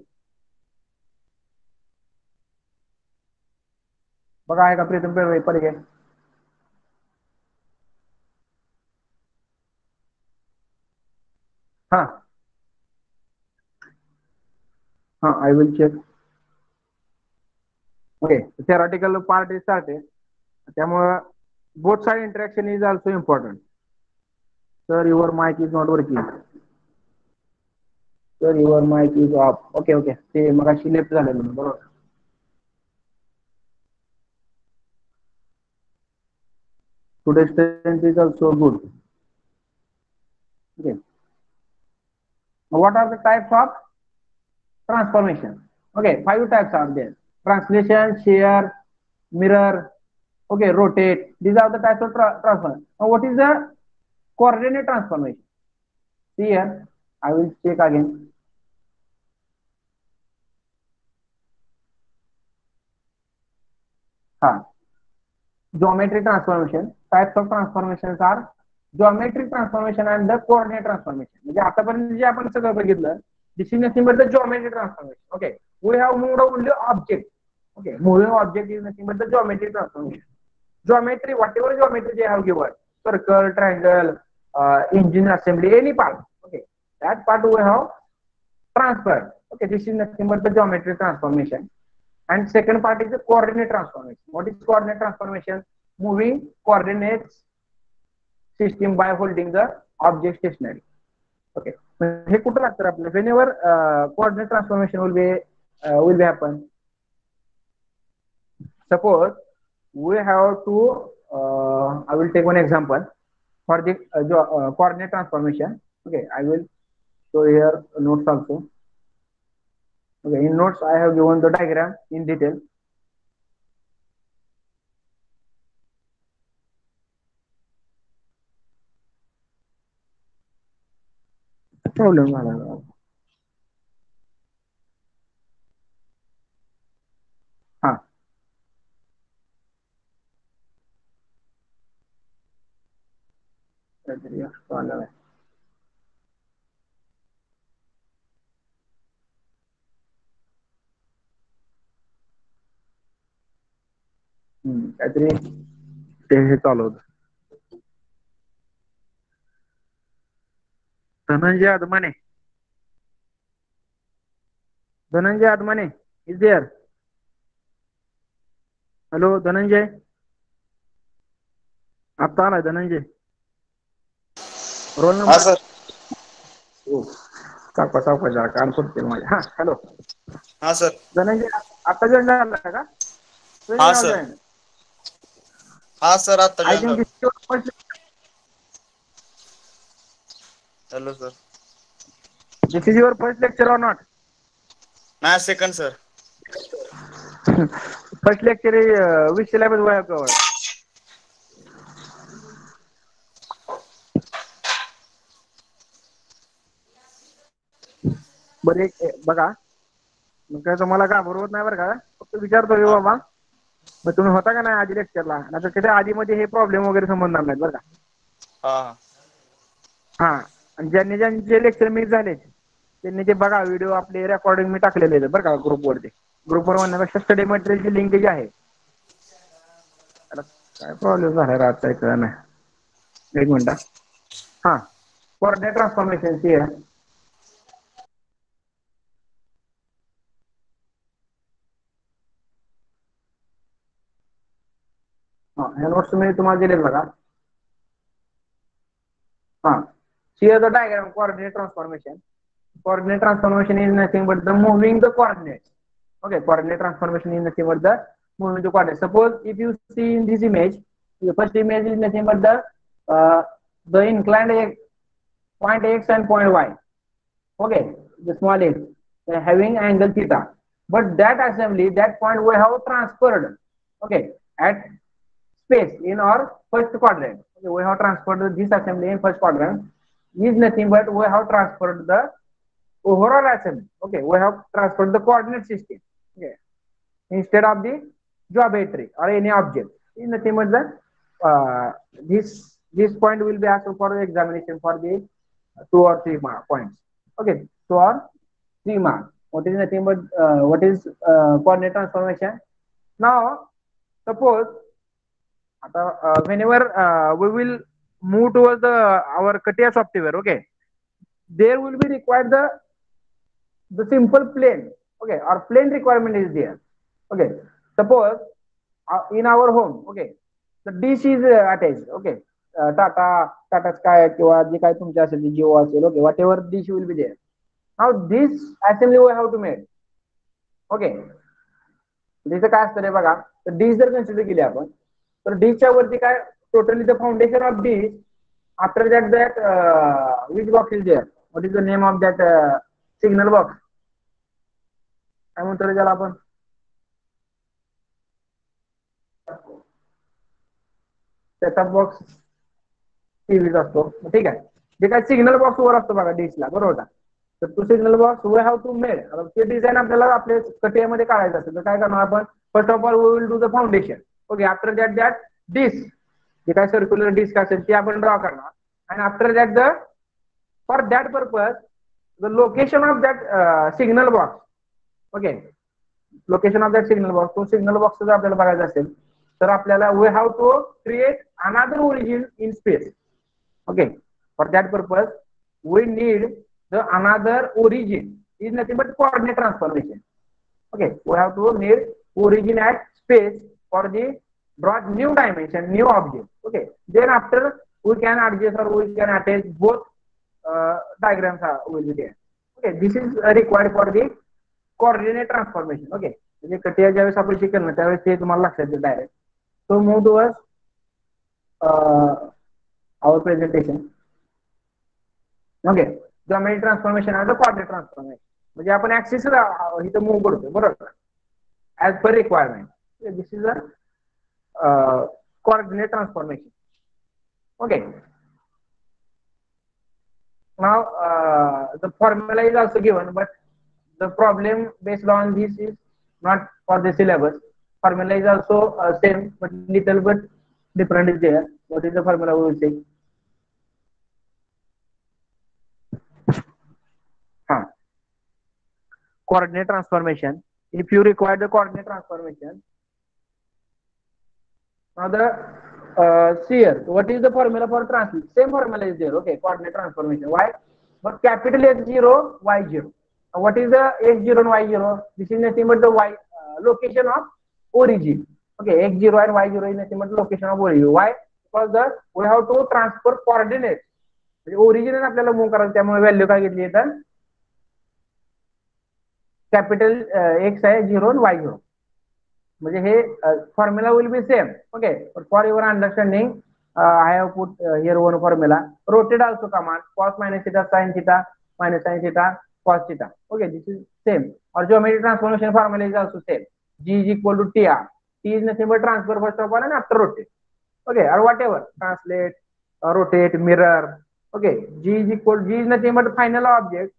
बघा, आहे का प्रीतम पडगे. हा हा, I will check. Okay, theoretical part is started. त्यामुळे both side interaction is also important. Sir, your mic is not working. Sir, your mic is off. Okay, okay. ते मगाशी लेफ्ट झालेलं, बरोबर. Today's strength is also good. Okay. What are the types of transformation? Okay, 5 types are there. Translation, shear, mirror, okay, rotate. These are the types of transformation. Now what is the coordinate transformation? See here, I will check again. Geometric transformation. Types of transformations are geometric transformation and the coordinate transformation. म्हणजे आतापर्यंत जे आपण सगळं बघितलं, this is nothing but the geometric transformation. Okay, we have moved only object. Okay, moving object is nothing but the geometry transformation. Geometry, whatever geometry they have given, circle, triangle, engine assembly, any part. Okay, that part we have transferred. Okay, this is nothing but the geometry transformation. And second part is the coordinate transformation. What is coordinate transformation? Moving coordinates system by holding the object stationary. Okay, हे कुठं लागतं आपल्याला? Whenever coordinate transformation will be happen. Suppose we have to I will take one example for the coordinate transformation. Okay, I will show here notes also. Okay, in notes I have given the diagram in detail. Problem झाला. हाँ काहीतरी ते हे चालू होतं. Dhananjay Adamane. Dhananjay Adamane is there? Hello Dhananjay, आता आलाय Dhananjay. Roll number. Sir. हो सावकाश जरा कान सुटतील माझे. हा हॅलो. हाँ सर. धनंजय आता जॉईन झाला का? हाँ सर. हाँ सर आता आय जॉईन थिंक झालो. Hello sir. This is your first lecture or not? नाही second sir. First lecture which syllabus we have covered? बरं एक बघा, मग काय तुम्हाला घाबरवत नाही बरं का, फक्त विचारतो की बाबा मग तुम्ही होता का नाही आधी लेक्चरला? नाही तर आधी मध्ये हे प्रॉब्लेम वगैरे समजणार नाहीत बरं का. हाँ हा, आणि ज्यांचे लेक्चर मिस झाले त्यांनी ते बघा, व्हिडिओ आपले रेकॉर्डिंग मी टाकलेले आहेत बरं का ग्रुपवरती. ग्रुपवर म्हणण्यापेक्षा स्टडी मटेरियलची लिंक जी आहे. काय प्रॉब्लेम झाला रातचा ऐकला नाही. एक मिनिट. हा, कोऑर्डिनेट ट्रान्सफॉर्मेशन ची आहे. ह्या नोट्स मी तुम्हाला दिलेत बघा. हा, here the diagram coordinate transformation. Coordinate transformation is nothing but the moving the coordinates. Okay, coordinate transformation is nothing but the moving the coordinates. Suppose if you see in this image, the first image is nothing but the inclined point x and point y. Okay, the small x, having angle theta. But that assembly, that point we have transferred. Okay, at space in our first quadrant. Okay, we have transferred this assembly in first quadrant. Is nothing but we have transferred the overall assembly. Okay, we have transferred the coordinate system. Okay, instead of the geometry or any object. Is nothing but the this point will be asked for the examination for the 2 or 3 points. Okay, 2 or 3 marks. What is nothing but what is coordinate transformation? Now, suppose whenever we will move towards our CATIA software, okay, there will be required the simple plane. Okay, our plane requirement is there. Okay, suppose in our home, okay, the dish is attached. Okay, Tata Sky किंवा जे काय तुमच्या असेल जिओ असेल, okay, whatever dish will be there. Now this assembly we have to make. Okay, तिथे काय असतं रे बघा, तर डिश जर कन्सिडर केली आपण, तर डिशच्या वरती काय totally the foundation of dish. After that which box is there? What is the name of that signal box? काय म्हणतो रे त्याला आपण? सेटअप बॉक्स टीव्हीचा असतो, ठीक आहे. जे काय सिग्नल बॉक्स वर असतो बघा डिशला, बरोबर का? तर तो signal box we have to made. ते डिझाईन आपल्याला आपल्या कटियामध्ये काढायचं असेल तर काय करणार आपण? First of all we will do the foundation. Okay, after that dish, जे काय सर्क्युलर डिस्क असेल ते आपण ड्रॉ करणार. आणि after that for that purpose the location of that signal box, okay, location of that signal box, तो signal box जर आपल्याला बघायचा असेल तर आपल्याला we have to create another origin in space. Okay, for that purpose we need the another origin is nothing but coordinate transformation. Okay, we have to need origin at space for the draw new dimension, new object. Okay, then after we can adjust or we can attach both diagrams will be there. Okay, this is required for the coordinate transformation. Okay, म्हणजे कटिया ज्यावेळेस आपण शिकल ना त्यावेळेस ते तुम्हाला लक्षात येईल direct. So move towards our presentation. Okay, geometry transformation and the coordinate transformation. म्हणजे आपण ऍक्सिस इथं मूव्ह करतोय बरोबर as per requirement. This is a coordinate transformation. Okay, now the formula is also given, but the problem based on this is not for the syllabus. Formula is also same but little bit different is there. What is the formula we will say? Coordinate transformation. If you require the coordinate transformation, now the see here, what is the formula for translate? Same formula is there. Okay, coordinate transformation. Why? But capital X0, Y0. What is the X0 and Y0? This is nothing but the Y location of origin. Okay, X0 and Y0 is nothing but the location of origin. Why? Because we have to transfer coordinates. Origin आपल्याला move करायचं त्यामुळे value काय घेतली तर capital x आहे 0 आणि y0. म्हणजे हे formula will be same. Okay, for your understanding I have put here one formula. Rotate also command cos minus theta sin theta minus sin theta cos theta. Okay, this is same. Or geometry transformation formula is also same. G is equal to TR. T is nothing but transfer first of all and after rotate. Okay, or whatever, translate, rotate, mirror. Okay, G is nothing but final object.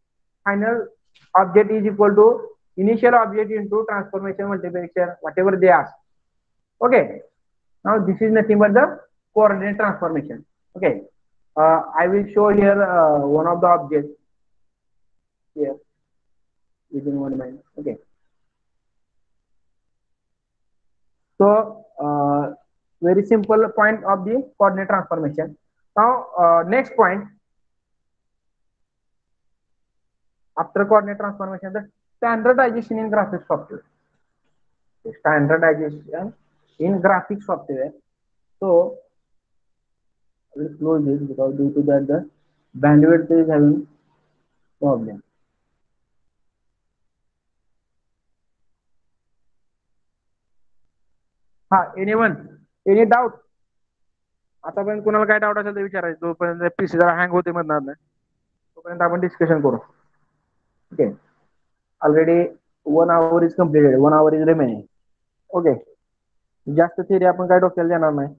Final object is equal to initial object into transformation multiplication, whatever they ask. Okay, now this is nothing but the coordinate transformation. Okay, I will show here one of the objects here within 1 minute. Okay, so very simple point of the coordinate transformation. Now next point after coordinate transformation, the standardization in graphics software. Standardization in graphics software. So I will close this because due to that the bandwidth is having problem. Anyone? Any doubt? आतापर्यंत कोणाला काय doubt असेल तर विचारायचं. जोपर्यंत PC जरा hang होते म्हणणार नाही तोपर्यंत आपण डिस्कशन करू. Okay, already 1 hour is completed, 1 hour is remaining. Okay, जास्त थिअरी आपण काय डोक्याला देणार नाही.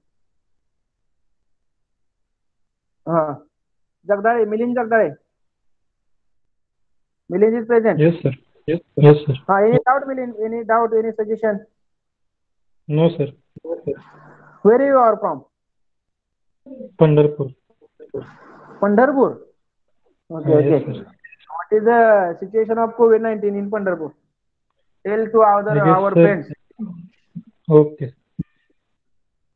Jagdale, Milind Jagdale. Milind is present. Yes, sir. Yes, sir. Any doubt, Milind? Any doubt? Any suggestion? No, sir. Where you are from? Pandharpur. Pandharpur. Okay, Yes, okay. sir. What is the situation of COVID-19 in Pandharpur? Tell to I guess, our sir. friends. Okay.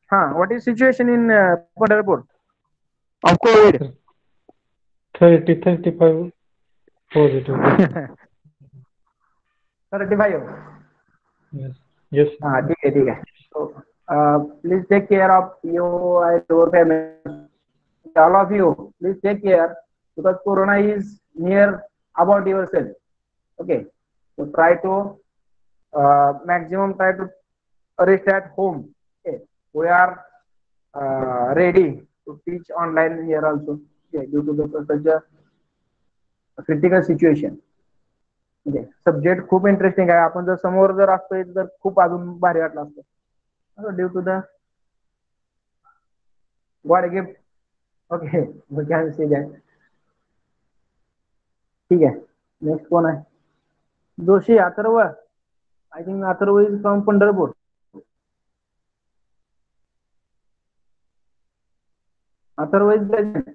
What is situation in Pandharpur of COVID? 35 positive. 35. Yes. Yes, sir. ठीक है. So please take care of you and your family. All of you, please take care because corona is near about yourself. Okay, so try to maximum try to rest at home. Okay, we are ready to teach online here also. Okay, due to the such a critical situation. Okay, subject खूप interesting आहे. आपण जर समोर जर असतोय तर खूप अजून भारी वाटलं असतं. Due to the god gift. Okay, we can see that. ठीक आहे, नेक्स्ट कोण आहे? Joshi Atharva. I think Atharva is from Pandharpur. Atharva is present.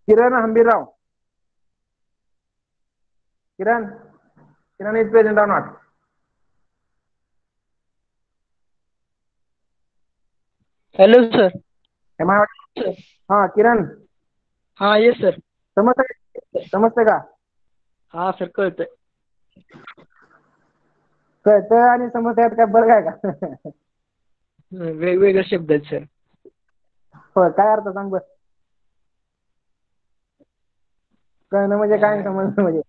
Kiran Hambirao. Kiran is present or not? Hello, sir. Am I audible? हाँ किरण हाँ yes sir. समजतंय का? हाँ sir कळतंय. कळतं आणि समजतंय काय बरं काय का? वेगवेगळे शब्द आहेत सर. हो काय अर्थ सांग बरं. कळणं म्हणजे काय समजणं म्हणजे.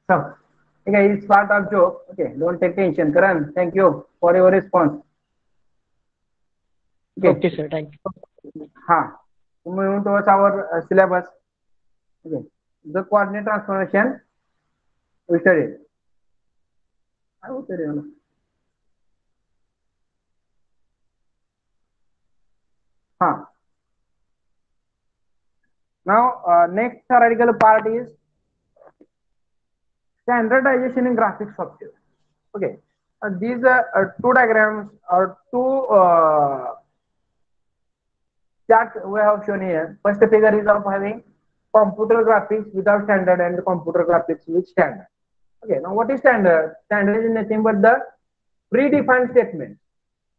So, okay, it's part of joke. Okay, don't take tension. Karan, thank you for your response. Okay sir, thank you. Ha. Moving towards our syllabus. Okay. The coordinate transformation we studied. I will tell you. Ha. Now, next theoretical part is standardization in graphics software. Okay. These are two diagrams or two charts we have shown here. First figure is of having computer graphics without standard and computer graphics with standard. Okay. Now, what is standard? Standard is nothing but the predefined statement.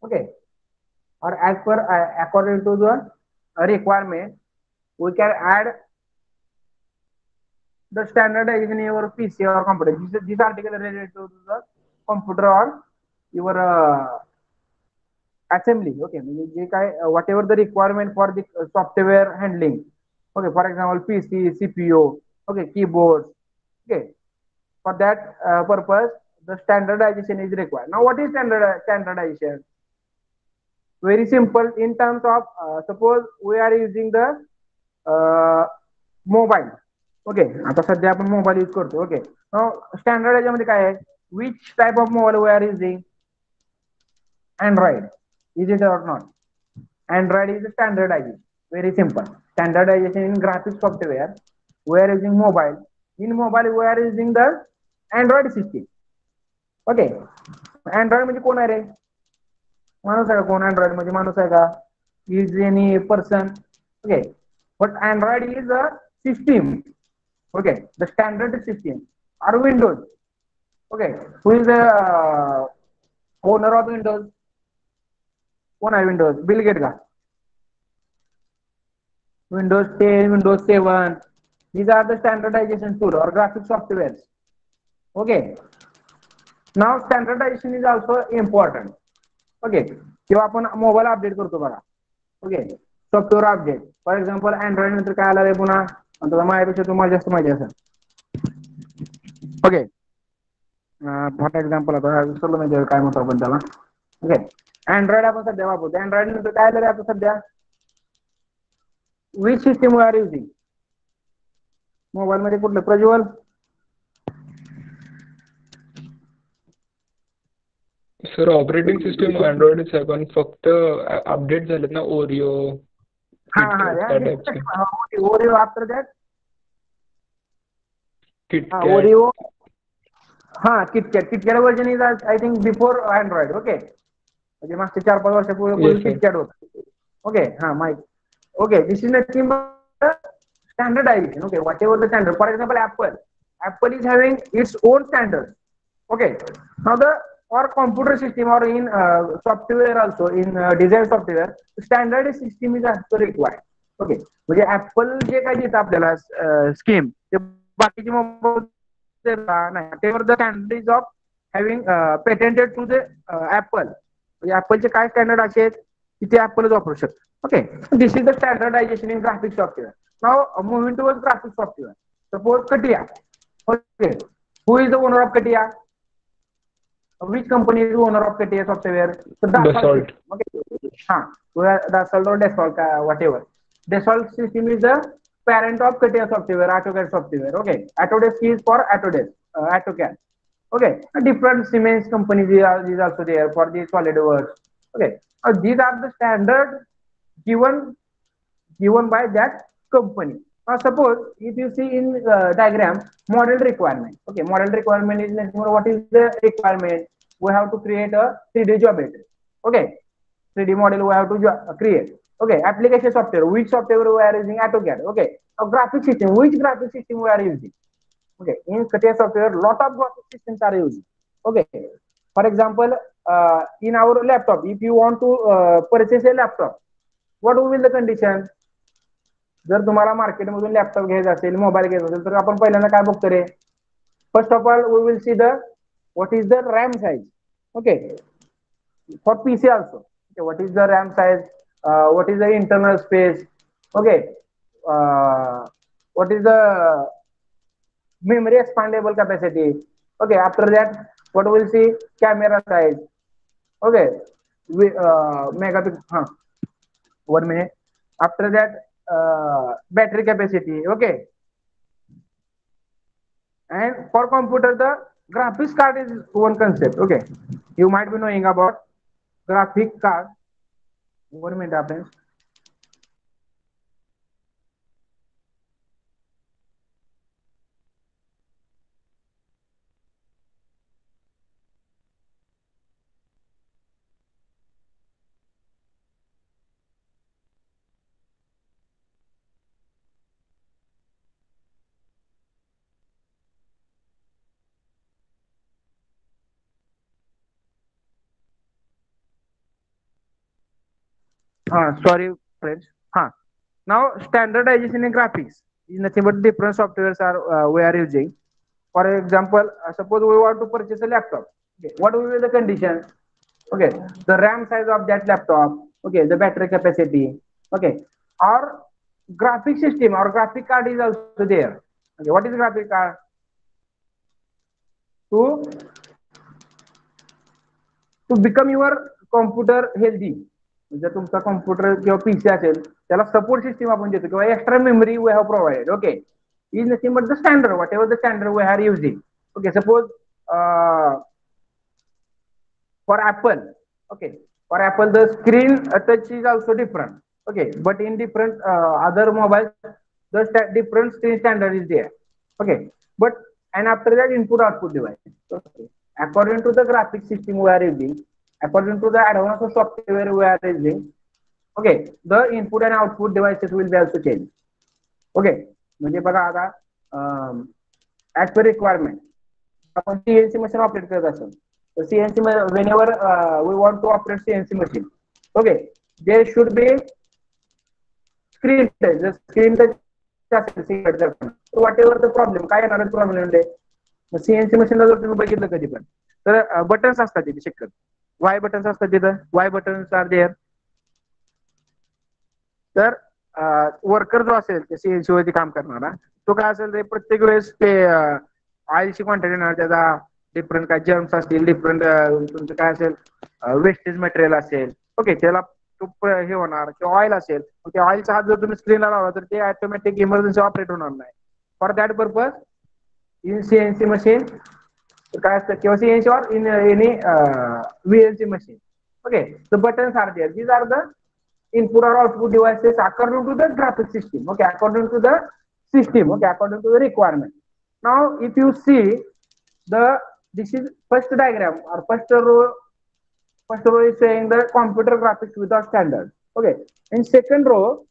Okay. Or as per according to the requirement, we can add the standardization in your PC or computer. This article is related to the computer or your assembly. Okay, whatever the requirement for the software handling. Okay, for example, PC, CPU, okay, keyboards. Okay, for that purpose, the standardization is required. Now, what is standardization? Very simple. In terms of suppose we are using the mobile. Okay, आता सध्या आपण mobile use करतो. Okay, standard याच्यामध्ये काय आहे? Which type of mobile we are using? Android. Is it or not? Android is standardized. Very simple. Standardization in graphics software. We are using mobile. In mobile we are using the Android system. Okay. Android म्हणजे कोण आहे रे? माणूस आहे का कोण? Android म्हणजे माणूस आहे का? Is any person? Okay. But Android is a system. Okay. The standard system. Or Windows. Okay. Who is the owner of Windows? कौन है विंडोज? बिल गेट का? Windows 10, Windows 7. These are the standardization tool or graphic softwares. Okay. Now standardization is also important. Okay. जेव्हा आपण mobile update करतो बघा. Okay, software update. For example Android नंतर काय आलं रे पुन्हा? आता माझ्यापेक्षा तुम्हाला जास्त माहिती असेल. ओके, फॉर एक्झाम्पल आता विसरलो म्हणजे काय म्हणतो आपण त्याला. ओके, अँड्रॉइड आपण सध्या वापरतो. अँड्रॉइड नंतर काय आलं रे आता सध्या? Which system we are using? Mobile मध्ये कुठलं? प्रज्वल? सर ऑपरेटिंग सिस्टम अँड्रॉइडच आहे, पण फक्त अपडेट झालेत ना Oreo. Oreo after that KitKat. Oreo. हा, KitKat version is I think before Android. Okay, म्हणजे मागच्या 4-5 वर्षापूर्वी किटकॅट होतं. ओके, हा माहिती. Okay, this is nothing but standardization. Okay, whatever the standard. For example, Apple is having its own standards. Okay, now the or computer system or in software also in design software, standard system is also required. Okay, म्हणजे Apple जे काही देतं आपल्याला scheme ते बाकीचे mobile नाही. whatever the standards of having patented to the Apple. म्हणजे Appleचे काय standard असे आहेत की ते Appleच वापरू शकतात. Okay, this is the standardization in graphic software. Now moving towards graphic software. Suppose CATIA. Okay, who is the owner of CATIA? Which company is the owner of CATIA software? So Dassault. Okay, Dassault or Dassault, whatever. Dassault system is the parent of CATIA software, AutoCAD software. Okay, Autodesk is for Autodesk, AutoCAD. Okay, different Siemens companies is also there for the SolidWorks. Okay, these are the standards given by that company. Now suppose if you see in diagram model requirement. Okay, model requirement is nothing more. What is the requirement? We have to create a 3D geometry. Okay, 3D model we have to create. Okay, application software. Which software we are using? AutoCAD. Okay, a graphic system. Which graphic system we are using? Okay, in CATIA software, lot of graphic systems are used. Okay, for example, in our laptop, if you want to purchase a laptop, what will be the condition? जर तुम्हाला मार्केटमधून laptop घ्यायचा असेल, mobile घ्यायचा असेल, तर आपण पहिल्यांदा काय बघतो रे? First of all we will see the what is the RAM size. Okay, for PC also. Okay, what is the RAM size? What is the internal space? Okay, what is the memory expandable capacity? Okay, after that, what we'll see? Camera size. Okay, megapixel. 1 minute. After that, battery capacity. Okay, and for computer, the graphics card is one concept. Okay, you might be knowing about graphic card. 1 minute, friends. Sorry, friends. Now, standardization in graphics is nothing but different softwares are we are using. For example, suppose we want to purchase a laptop. Okay, what will be the condition? Okay, the RAM size of that laptop. Okay, the battery capacity. Okay, or graphic system or graphic card is also there. Okay, what is graphic card? To become your computer healthy. जर तुमचा computer किंवा PC असेल त्याला support system आपण देतो किंवा extra memory we have provided. Okay, is nothing but the standard whatever the standard we are using. Okay, suppose for Apple, okay, for Apple the screen touch is also different. Okay, but in different other mobiles the different screen standard is there. Okay, but and after that input output device. Okay, according to the graphic system we are using, according to the advanced software we are using, okay, the input and output devices will be also changed. Okay, म्हणजे बघा आता as per requirement आपण CNC machine operate करत असतो. So CNC, whenever we want to operate CNC machine, okay, there should be screen touch. The screen touch, so whatever the problem, काय येणार problem आहे CNC मशीनला जर तुम्ही बघितलं कधी पण तर बटन्स असतात तिथे शिकत वाय बटन्स असतात तिथं वाय बटन्स आर देअर. तर वर्कर जो असेल ते सीएनसी वरती काम करणारा तो काय असेल ते प्रत्येक वेळेस ते ऑइलची क्वांटिटी येणार त्याचा डिफरंट काय जर्म्स असतील डिफरंट तुमचं काय असेल वेस्टेज मटेरियल असेल. ओके, त्याला हे होणार किंवा ऑइल असेल ते ऑइलचा हात जर तुम्ही स्क्रीनला लावला तर ते ऑटोमॅटिक इमर्जन्सी ऑपरेट होणार नाही. For that purpose in CNC machine काय असतं किंवा CNC or in any VLC machine. Okay, the buttons are there. These are the input or output devices according to the graphic system. Okay, according to the system. Okay, according to the requirement. Now if you see this is first diagram or first row is saying the computer graphics without standard. Okay, in second row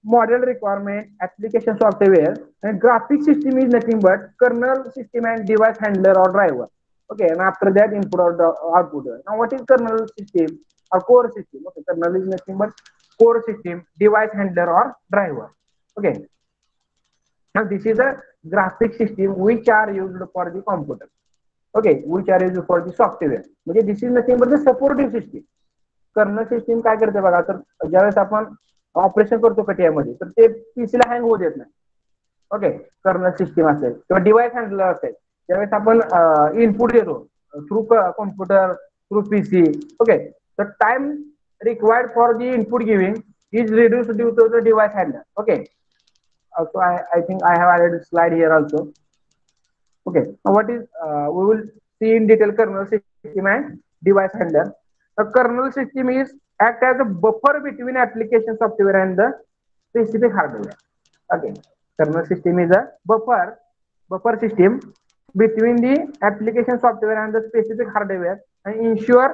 model requirement, application software, and graphic system is nothing but kernel system and device handler or driver. Okay, and after that input or the output. Now what is kernel system or core system? Okay, kernel is nothing but core system, device handler or driver. Okay, now this is the graphic system which are used for the computer. Okay, which are used for the software. म्हणजे this is nothing but the supporting system. Kernel system काय करते बघा तर ज्यावेळेस आपण operation करतो कटियामध्ये तर ते पीसीला हँग होऊ देत नाही. ओके, कर्नल सिस्टीम असेल किंवा डिव्हाइस हँडलर असेल ज्यावेळेस आपण इनपुट देतो through computer through PC. Okay, the time required for the input giving is reduced due to the device handler. Okay, also I think I have added a slide here also. Okay, now what is we will see in detail kernel system and device handler. The kernel system is act as a buffer between application software and the specific hardware. Okay, kernel system is a buffer system between the application software and the specific hardware and ensure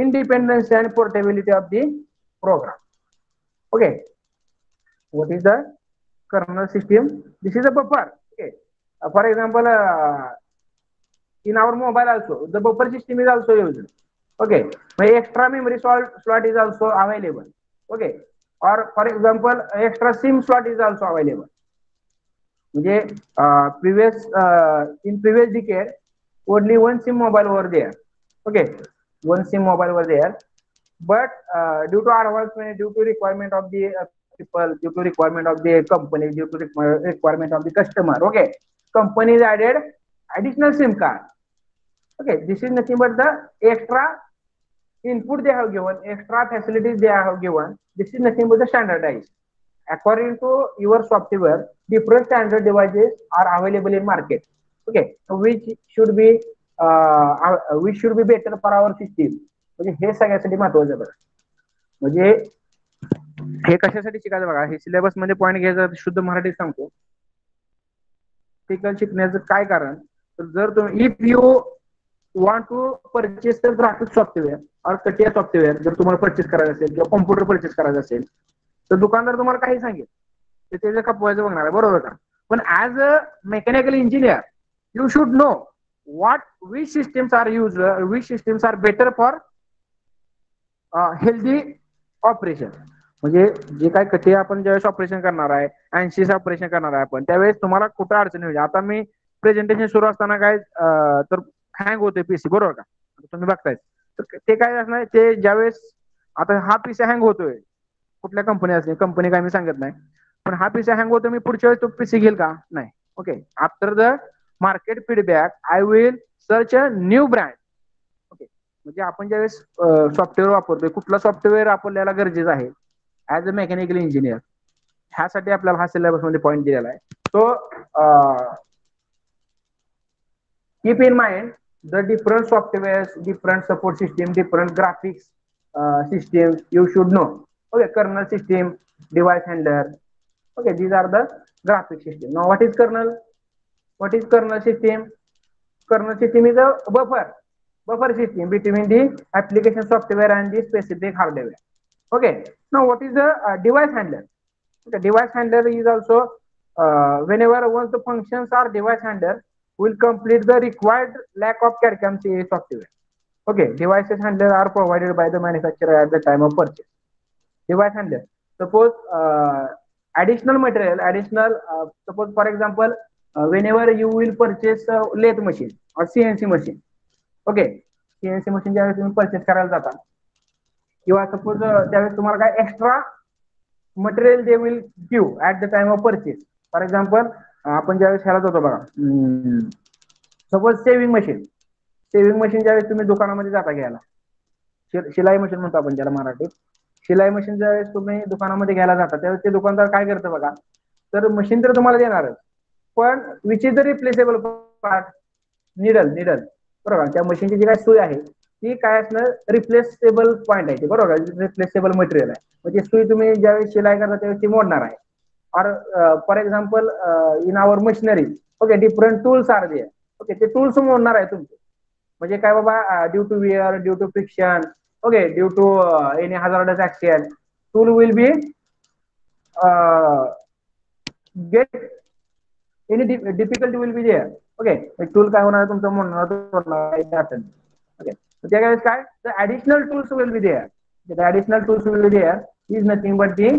independence and portability of the program. Okay, what is the kernel system? This is a buffer. Okay, for example, in our mobile also the buffer system is also used. Okay, my extra memory slot is also available. Okay, or for example extra sim slot is also available. म्हणजे in previous decade only one sim mobile over there. Okay, one sim mobile over there, but due to advancement, due to requirement of the people, due to requirement of the company, due to requirement of the customer, okay, companies added additional sim card. Okay, this is nothing but the extra input they have given, extra facilities they have given. This is nothing but the standardized. According to your software, different standard devices are available in market. Okay, which should be better for our system. म्हणजे हे सगळ्यासाठी महत्वाचं बघा. म्हणजे हे कशासाठी शिकायचं बघा, हे syllabus मध्ये point घ्यायचं शुद्ध मराठीत सांगतो. टेक्निकल शिकण्याचं काय कारण, तर जर तुम्ही if you want to purchase the graphic software or CATIA software जर तुम्हाला परचेस करायचं असेल किंवा कॉम्प्युटर परचेस करायचं असेल तर दुकानदार तुम्हाला काही सांगेल ते त्याचं खपवायचं बघणार आहे, बरोबर का. पण as a mechanical engineer you should know which systems are used, which systems are better for healthy operation. म्हणजे जे काय CATIA आपण ज्यावेळेस ऑपरेशन करणार आहे, ANSYS ऑपरेशन करणार आहे आपण, त्यावेळेस तुम्हाला कुठं अडचणी होईल. आता मी प्रेझेंटेशन सुरू असताना काय तर हँग होते पीसी, बरोबर का, तुम्ही बघताय. तर ते काय असणार, ते ज्यावेळेस आता हा पीसी हँग होतोय, कुठल्या कंपनी असेल, कंपनी काय मी सांगत नाही, पण हा पीसी हँग होतो, मी पुढच्या वेळेस तो पीसी घेईल का, नाही. Okay, after the market feedback I will search a new brand. Okay, म्हणजे आपण ज्यावेळेस सॉफ्टवेअर वापरतोय, कुठला सॉफ्टवेअर आपल्याला गरजेचं आहे ऍज अ मेकॅनिकल इंजिनियर, ह्यासाठी आपल्याला हा सिलेबस मध्ये पॉईंट दिलेला आहे. सो keep in mind the different softwares, different support system, different graphics systems you should know. Okay, kernel system, device handler. Okay, these are the graphic system. Now what is kernel? What is kernel system? Kernel system is a buffer system between the application software and the specific hardware. Okay, now what is the device handler? Okay, device handler is also whenever once the functions are device handler will complete the required lack of CAD/CAM CA software. Okay, devices handler are provided by the manufacturer at the time of purchase. Device handler, suppose additional material, suppose for example, whenever you will purchase a lathe machine or CNC machine. Okay, CNC machine ज्यावेळेस तुम्ही purchase करायला जाता किंवा suppose त्यावेळेस तुम्हाला काय extra material they will give at the time of purchase. For example, आपण ज्यावेळेस ह्याला जातो बघा, सपोज सेविंग मशीन ज्यावेळेस तुम्ही दुकानामध्ये जाता घ्यायला, शिलाई मशीन म्हणतो आपण ज्याला मराठीत, शिलाई मशीन ज्यावेळेस तुम्ही दुकानामध्ये घ्यायला जाता त्यावेळेस ते दुकानदार काय करतं बघा, तर मशीन तर तुम्हाला देणारच, पण which is the replaceable part, needle बरोबर. त्या मशीनची जी काय सुई आहे ती काय असणार, रिप्लेसेबल पॉईंट आहे ते, बरोबर, रिप्लेसेबल मटेरियल आहे. म्हणजे सुई तुम्ही ज्यावेळेस शिलाई करता त्यावेळेस ती मोडणार आहे. और for example in our machinery, okay, different tools are there. Okay, ते टूल्स मोडणार आहे तुमचे, म्हणजे काय बाबा, due to wear, due to friction, okay, due to any hazardous action, tool will be get any difficulty will be there. Okay, tool काय होणार, तुमचं मोडणार. ओके, त्यावेळेस काय, the additional tools will be there. The additional tools will be there is nothing but the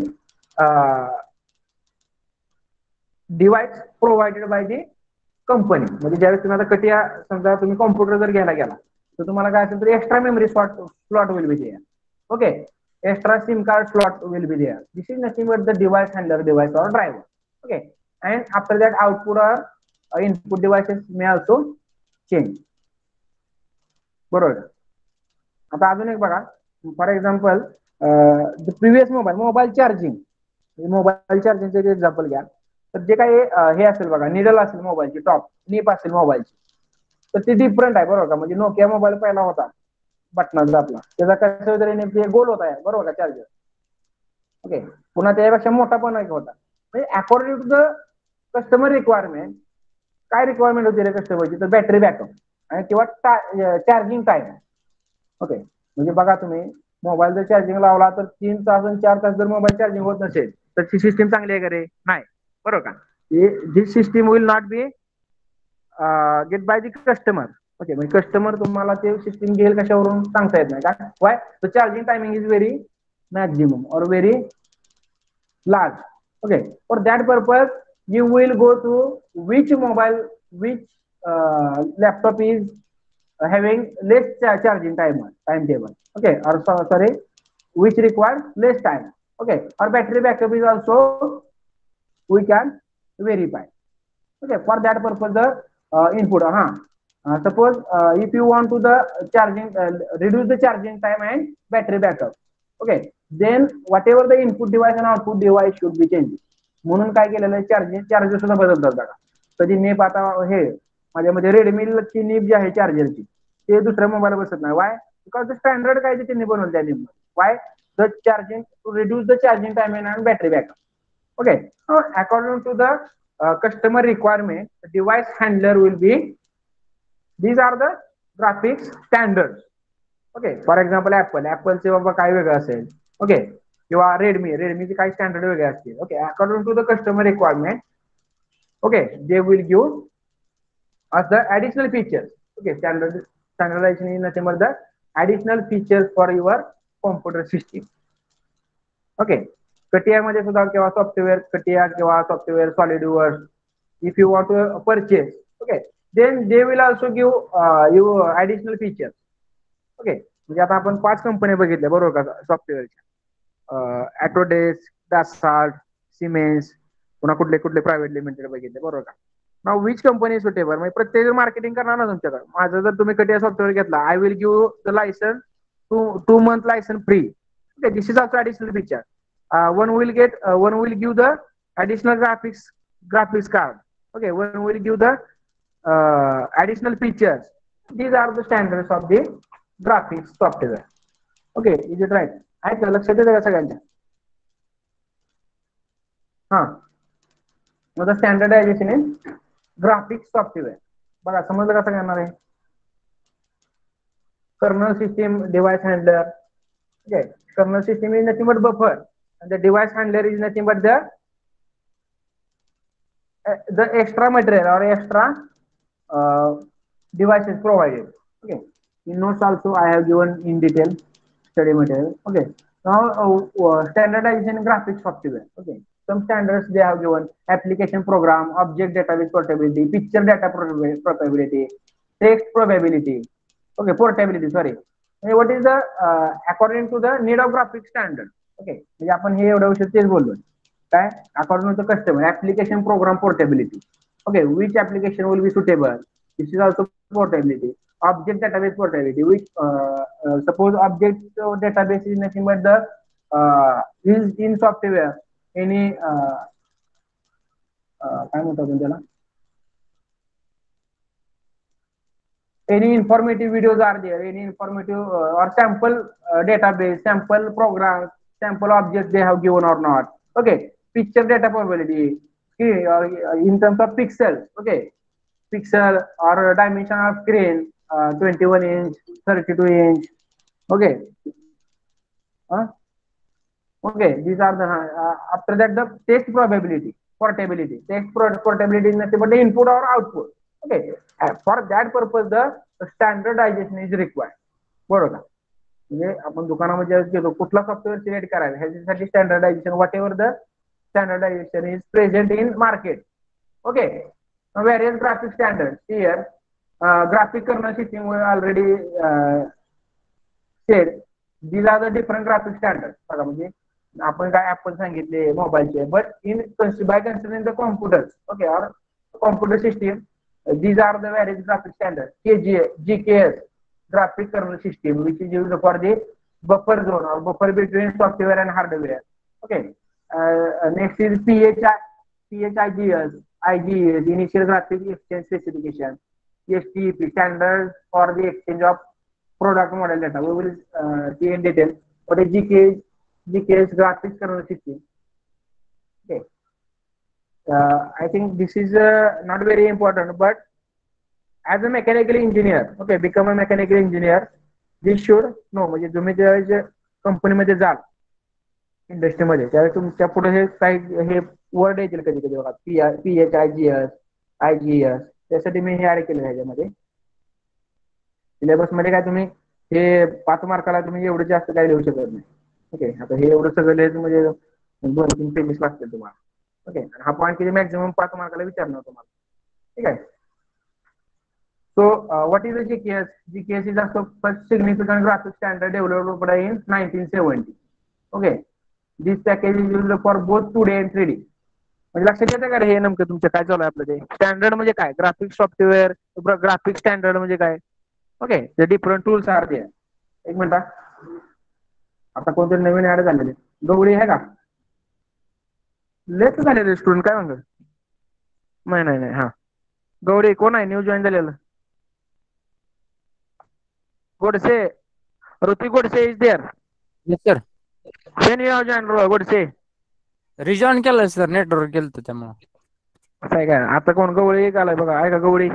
device provided by the company. म्हणजे ज्यावेळेस तुम्ही आता CATIA, समजा तुम्ही कॉम्प्युटर जर घ्यायला गेला तर तुम्हाला काय असेल तर extra memory slot will be there. Okay, extra SIM card slot will be there. This is nothing but the device handler, device or driver. Okay, and after that output or input devices may also change. बरोबर. आता अजून एक बघा, for example the previous mobile charging, mobile चार्जिंगचे example घ्या. तर जे काही हे असेल बघा, निडल असेल मोबाईलची, टॉप नीप असेल मोबाईलची, तर ते डिफरंट आहे, बरोबर का. म्हणजे नोकिया मोबाईल पहिला होता बटनाचा आपला, त्याचा कसं वगैरे गोल होता, बरोबर का, चार्जर. ओके, पुन्हा त्याच्यापेक्षा मोठा पण एक होता. म्हणजे according to the customer requirement, काय रिक्वायरमेंट होती रे कस्टमरची, तर बॅटरी बॅकअप आणि किंवा चार्जिंग टाइम. ओके, म्हणजे बघा तुम्ही मोबाईल जर चार्जिंग लावला तर 3 तास आणि 4 तास जर मोबाईल चार्जिंग होत नसेल तर ती सिस्टीम चांगली आहे का रे? नाही. बरोबर का? This system will not be get by the customer. Okay, म्हणजे कस्टमर तुम्हाला ते सिस्टीम घेईल कशावरून सांगता येत नाही का? Why the charging timing is very maximum और very large. Okay, for that purpose you will go to which mobile, which laptop is having less charging timetable. Okay, or sorry, which requires less time. Okay, or battery backup is also we can verify. Okay, for that purpose the input. Suppose if you want to the charging reduce the charging time and battery backup. Okay, then whatever the input device and output device should be changed. म्हणून काय केलेलं आहे, charger सुद्धा बदलतात बघा. कधी nap आता हे माझ्यामध्ये रेडमीची नीप जी आहे चार्जरची ते दुसऱ्या मोबाईल बसत नाही. वाय? बिकॉज द स्टँडर्ड काय ते त्यांनी बनवलं त्या नीप. Why? The charging to reduce the charging time and battery backup. Okay, according to the customer requirement, the device handler will be, these are the graphics standards. Okay, for example ऍपलचे बाबा काय वेगळं असेल. ओके, किंवा रेडमीचे काही standard वेगळे असतील. Okay, according to the customer requirement, okay, they will give us the additional features. Okay, standardization is nothing but the additional features for your computer system. Okay, CATIA मध्ये सुद्धा किंवा सॉफ्टवेअर कटिया किंवा software SolidWorks, if you want to purchase, okay, then they will also give you additional features. Okay, म्हणजे आता आपण 5 कंपन्या बघितल्या बरोबर का सॉफ्टवेअरच्या. ऑटोडेस्क, दासाल्ट, सिमेन्स, पुन्हा कुठले कुठले प्रायव्हेट लिमिटेड बघितले बरोबर का. नाव विच कंपनी सुटेबल, म्हणजे प्रत्येक मार्केटिंग करणार ना तुमच्याकडे. माझं जर तुम्ही कटिया सॉफ्टवेअर घेतला, I will give the licence 2 month licence free. Okay, this is also additional feature. one will give the additional graphics card. Okay, one will give the additional features. These are the standards of the graphics software. Okay, is it right? आहे का, लक्षात येतं का सगळ्यांच्या? मग standardization in graphics software. बघा समजलं का सगळ्यांना रे? Kernel system, device handler. Okay, kernel system is nothing but buffer and the device handler is nothing but the extra material or extra devices provided. Okay, in notes also I have given in detail study material. Okay, now standardization in graphics software. Okay, some standards they have given: application program, object database portability, picture data portability, text probability. Okay, portability, sorry. What is the according to the need of graphics standard. Okay, म्हणजे आपण हे एवढ्या वर्षात तेच बोललो काय, according to the customer application program portability. Okay, which application will be suitable, this is also portability. Object database portability, which suppose object database is nothing but the in software any काय म्हणतो आपण त्याला, any informative videos are there, any informative or sample database, sample programs, sample objects they have given or not. Okay, picture data probability in terms of pixels. Okay, pixel or dimension of screen, 21 inch, 32 inch. Okay, okay, these are the after that the text probability, portability. Text portability is nothing but the input or output. Okay, for that purpose the standardization is required. बरोबर, म्हणजे आपण दुकानामध्ये गेलो कुठला software select करायला ह्याच्यासाठी standardization, whatever the standardization is present in market. Okay, various graphic standard here. Graphic kernel system already said these are the different graphic standard. बघा म्हणजे आपण काय ऍपल सांगितले मोबाईलचे, but in by considering the computers. Okay, or computer system, these are the various graphic standards. GKS, graphic kernel system, which is used for the buffer zone or buffer between software and hardware. Okay, next is IGS, initial graphic exchange specification. STEP, standards for the exchange of product model data. We will see in detail what is GKS graphics kernel system. Okay. I think this is not very important, but as a mechanical engineer, okay, become a mechanical engineer, this should know. म्हणजे तुम्ही जे कंपनीमध्ये जाल इंडस्ट्रीमध्ये त्यावेळेस तुमच्या पुढे हे काही हे word येतील कधी कधी बघा PHIGS IGS त्यासाठी मी हे ऍड केलं ह्याच्यामध्ये सिलेबस मध्ये काय तुम्ही हे 5 मार्काला तुम्ही एवढं जास्त काय लिहू शकत नाही ओके आता हे एवढं सगळं लिहायचं म्हणजे 2-3 पेजेस लागतील तुम्हाला ओके हा पॉईंट किती मॅक्झिमम 5 मार्काला विचारणार तुम्हाला ठीक आहे So, what is the GKS? GKS is also first significant graphic standard developed in 1970. Okay. This package is used for both 2D and 3D. म्हणजे लक्षात येतं का रे हे नेमकं तुमचं काय चालू आहे आपलं ते स्टँडर्ड म्हणजे काय ग्राफिक सॉफ्टवेअर ग्राफिक स्टँडर्ड म्हणजे काय ओके ते डिफरंट टूल्स आर ते एक मिनिट आता कोणतरी नवीन ऍड झालेले गवळी आहे का लेट झालेले स्टुडंट काय म्हणतात नाही हा गवळी कोण आहे न्यू जॉईन झालेलं Godse, Ruti Godse is there. Yes, sir. When you have joined Godse? Rejoin केलं सर नेटवर्क केलं त्यामुळे असं आहे का आता कोण गवळी आलाय बघा आहे का गवळी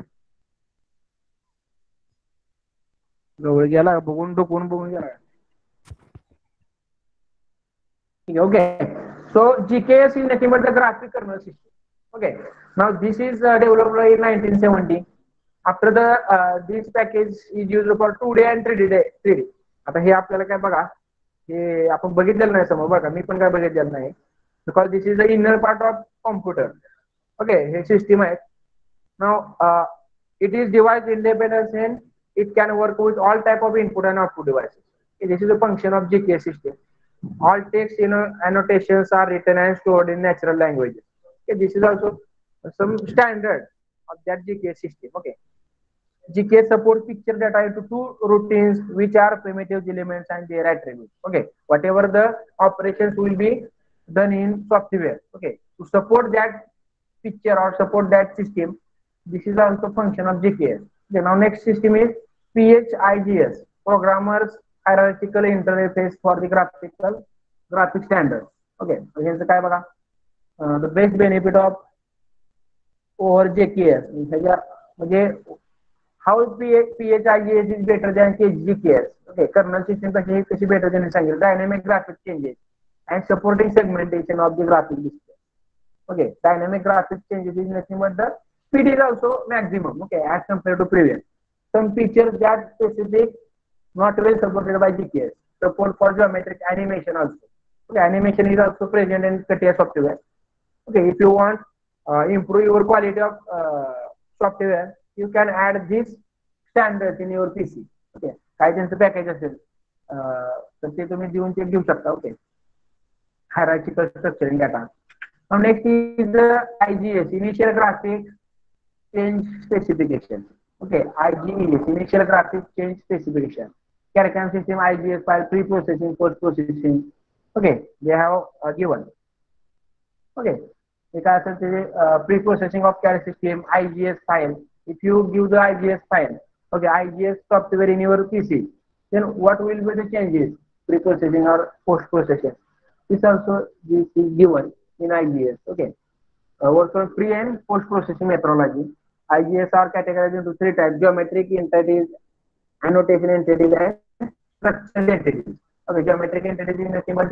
गवळी गेला बघून डुकून बघून गेला okay so GKS is nothing but the graphic kernel system okay now this is developed in 1970 after the this package is used for 2D and 3D आता हे आपल्याला काय बघा हे आपण बघितलेलं नाही समोर बघा मी पण काय बघितलेलं नाही because this is the inner part of computer okay हे सिस्टीम आहे now it is device independent and it can work with all type of input and output devices this is the function of GKS system all text annotations are written and stored in natural languages okay this is also some standard of that GKS system okay GKS supports picture data into two routines which are primitive elements and their attributes. Okay, whatever the operations will be done in software. Okay, to support that picture or support that system, this is also function of GKS. Okay, now next system is PHIGS, Programmers Hierarchical Interface for the graphic standard. Okay, here's the काय बघा the best benefit of over GKS म्हणजे how PHIGS is better than GKS. Okay, kernel system कशी better than सांगितलं dynamic graphic changes and supporting segmentation of the graphic display. Okay, dynamic graphic changes is nothing but the speed is also maximum. Okay, as compared to previous. Some features that specific not well supported by GKS. Support for geometric animation also. Okay, animation is also present in CATIA software. Okay, if you want improve your quality of software. You can add this standards in your PC. Okay, काय त्यांचं package असेल तर ते तुम्ही देऊन ते घेऊ शकता okay hierarchical structuring data. Now next is the IGS, Initial Graphic Change Specification. Okay, IGS, Initial Graphic Change Specification. Carcan system IGS file pre-processing, post-processing. Okay, they have given. Okay, एक असेल ते pre-processing of CAD system IGS file. If you give the IGS file, okay, IGS software in your PC, then what will be the changes, pre-processing or post-processing? This also is given in IGS. Okay, works on pre and post-processing methodology. IGS are categorized into 3 types: geometric entities, annotation entities, and structural entities. Okay, geometric entities is nothing but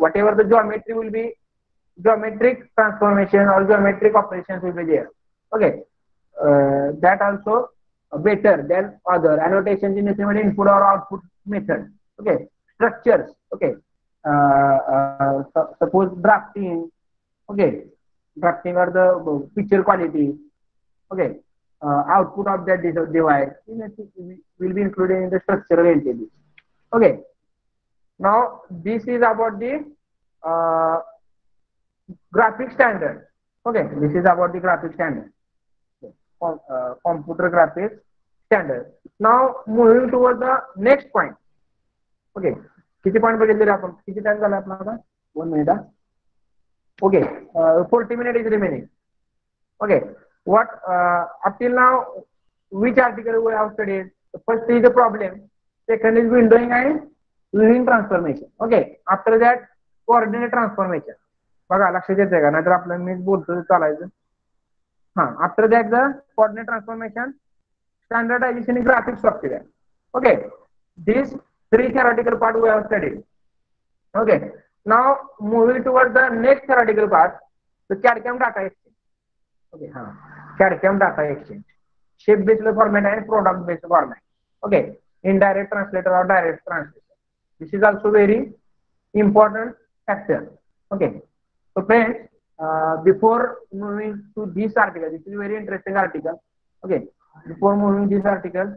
whatever the geometry will be, geometric transformation or geometric operations will be there. Okay. That also better than other annotations in input or output method. Okay, structures. Okay, suppose drafting. Okay, drafting or the picture quality. Okay, output of that device will be included in the structural entities. Okay, now this is about the graphic standard. Okay, this is about the graphic standard. Computer graphics standard. Now moving towards the next point. Okay, किती point बघितले आपण किती time झाला आपला आता 1 minute. Okay, 40 minutes is remaining. Okay, what up till now which article we have studied? The first is the problem, second is windowing and viewing transformation. Okay, after that coordinate transformation. बघा लक्षात येते का नाहीतर आपल्याला मीच बोलतो चालायचं after that the coordinate transformation, standardization in graphic software. Okay, this Three theoretical part we have studied. Okay. Now moving towards the next theoretical part, the CAD/CAM data exchange. Okay, CAD/CAM data exchange, shape-based format and product-based format. Okay, indirect translator or direct translator. This is also very important factor. Okay, so friends, before moving to this article, this is a very interesting article. Okay, before moving this article,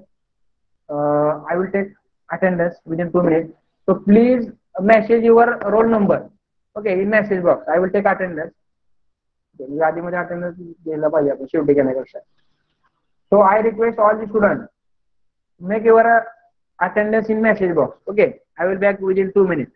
I will take attendance within 2 minutes. So please message your roll number. Okay, in message box, I will take attendance. यादीमध्ये attendance द्यायला पाहिजे आपण शेवटी घेण्यापेक्षा. So I request all the students make your attendance in message box. Okay, I will back within 2 minutes.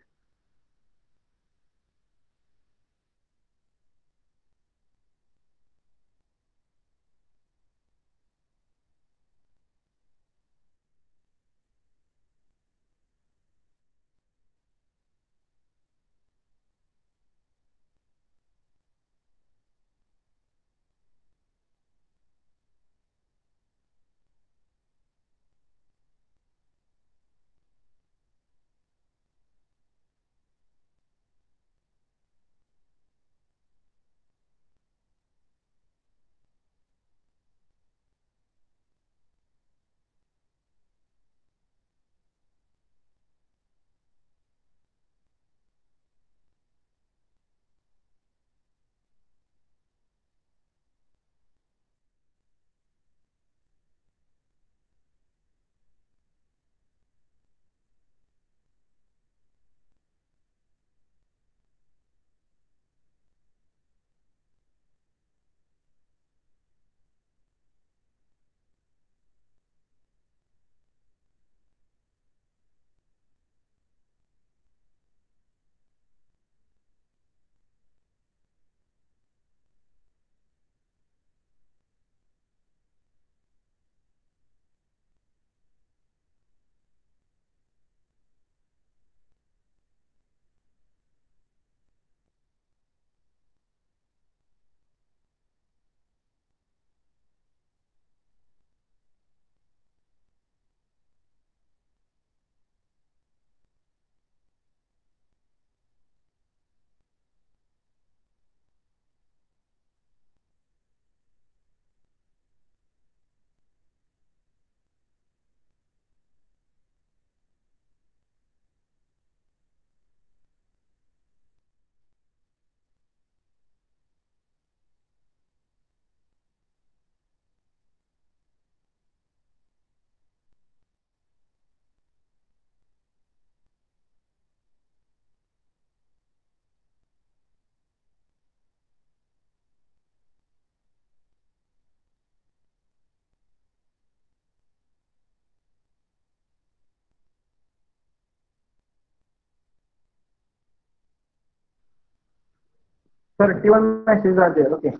Sir, 31 messages are there. Okay,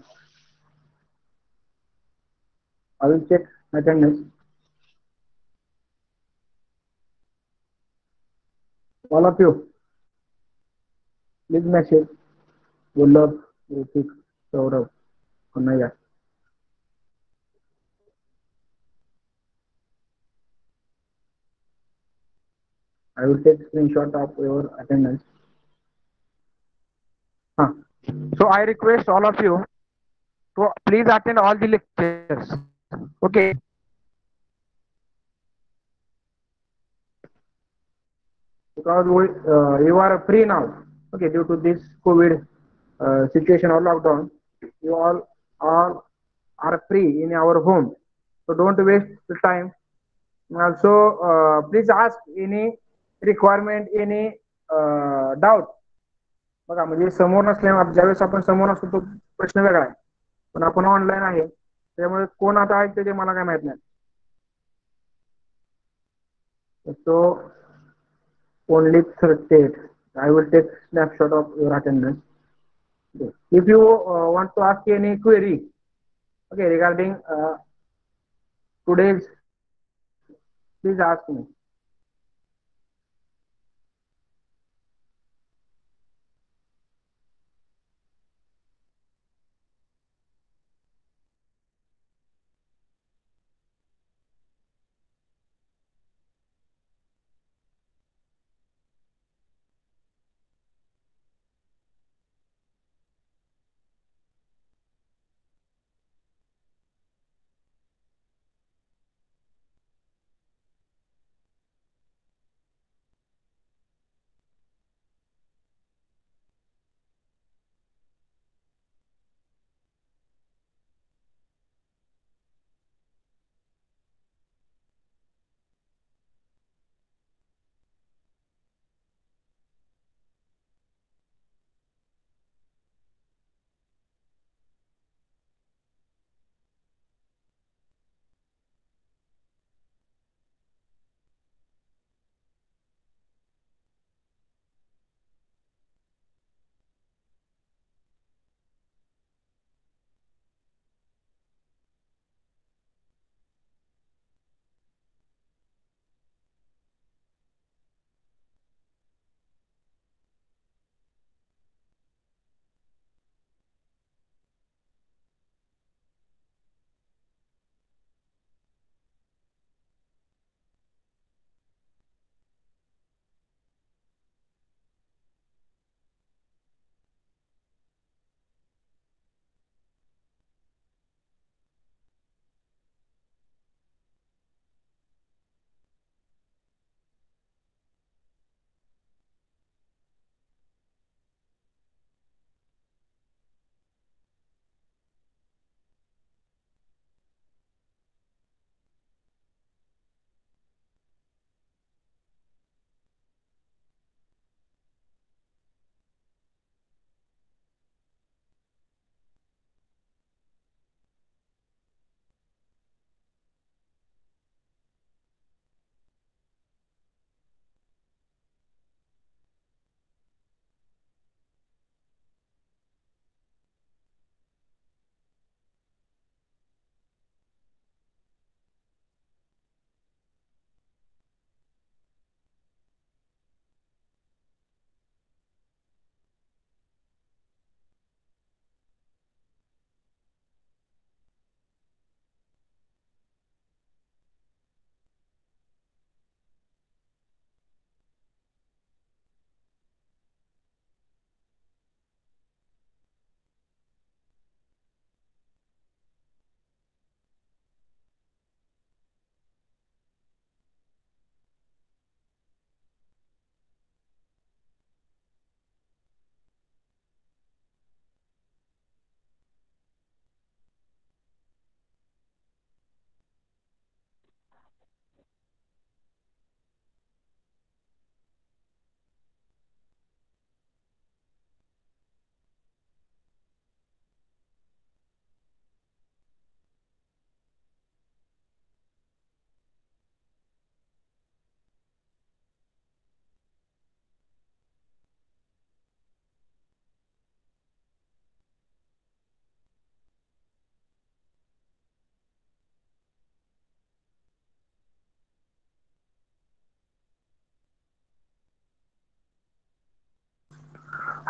I will check attendance. All of you, please message. Gullab, Ritik, Saurav, Anaya. I will take screenshot of your attendance. So I request all of you to please attend all the lectures. Okay. Because you are free now. Okay, due to this COVID situation or lockdown, you all are free in our home. So don't waste the time. Also, please ask any requirement, any doubt. बघा म्हणजे समोर नसल्यामुळे ज्यावेळेस आपण समोर असतो तो प्रश्न वेगळा आहे, पण आपण ऑनलाईन आहे त्यामुळे कोण आता ऐकते ते मला काय माहित नाही. So only 38. I will take snapshot of your attendance. Okay. If you want to ask any query, okay, regarding today's, please ask me.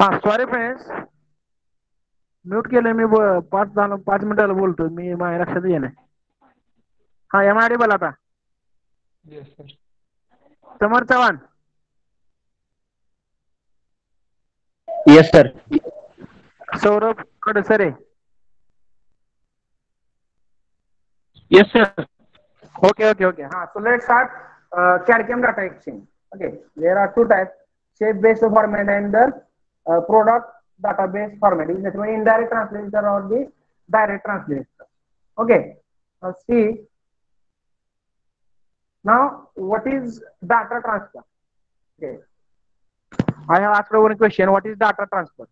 हा सॉरी फ्रेंड्स, म्यूट केलं मी. 5 मिनिटाला बोलतो मी, माझ्या लक्षात येणं. हा एम आय बोला आता. Yes, sir. Samar Chavan. Yes, sir. Saurabh Kadsare. Yes, sir. Okay. So let's start CAD/CAM data exchange. Okay, there are two types: shape-based format and the product database format. Is that one indirect translator or the direct translator? Okay. See now what is data transfer? Okay, I have asked one question. What is data transfer?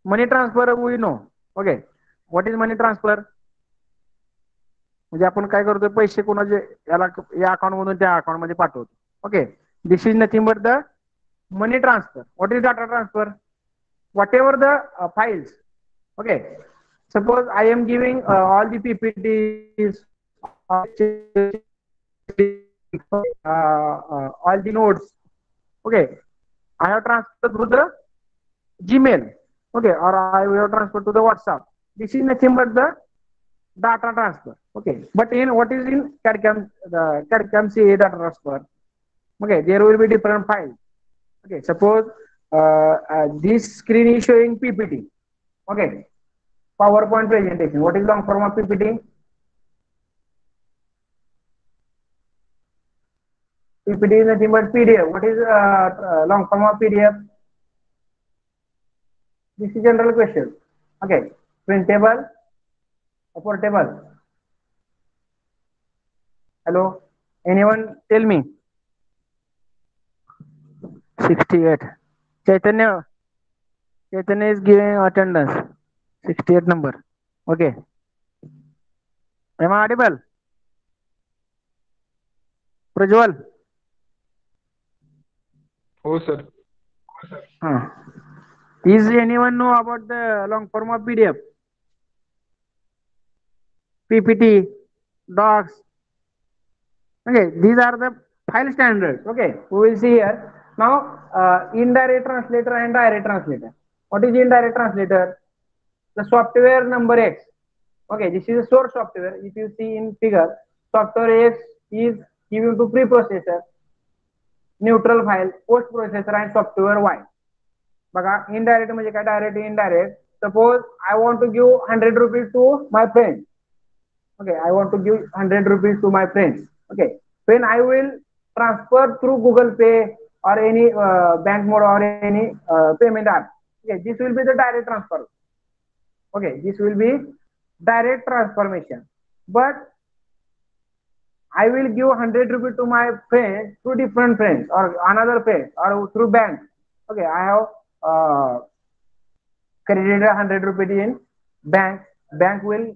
Money transfer we know. Okay, what is money transfer? म्हणजे आपण काय करतोय, पैसे कोणाचे याला या account मधून त्या अकाउंट मध्ये पाठवतो. Okay, this is nothing but the money transfer. What is data transfer? What ever the files. Okay, suppose I am giving all the PPTs, all the notes. Okay, I have transferred through the Gmail. Okay, or I have transferred to the WhatsApp. This is nothing but the data transfer. Okay, but in what is in CAD/CAM, the CAD/CAM CA data transfer? Okay, there will be different files. Okay, suppose this screen is showing PPT. Okay, PowerPoint presentation. What is long form of PPT? PPT is nothing but PDF. What is long form of PDF? This is general question. Okay, printable, portable. Hello, anyone tell me? 68. Chaitanya is giving attendance. 68 number. Okay. Am I audible? Prajwal. हो sir. Is anyone know about the long form of PDF? PPT, docs. Okay, these are the file standards. Okay, we will see here. Now, indirect translator and direct translator. What is indirect translator? The software number X. Okay, this is a source software. If you see in figure, software X is given to preprocessor, neutral file, post processor and software Y. बघा, indirect म्हणजे काय, direct, indirect. Suppose I want to give 100 rupees to my friend. Okay, I want to give 100 rupees to my friends. Okay, when I will transfer through Google Pay or any bank mode or any payment app. Okay, this will be the direct transfer. Okay, this will be direct transformation. But I will give 100 rupees to my friend through different friends or another friend or through bank. Okay, I have credited 100 rupees in bank. Bank will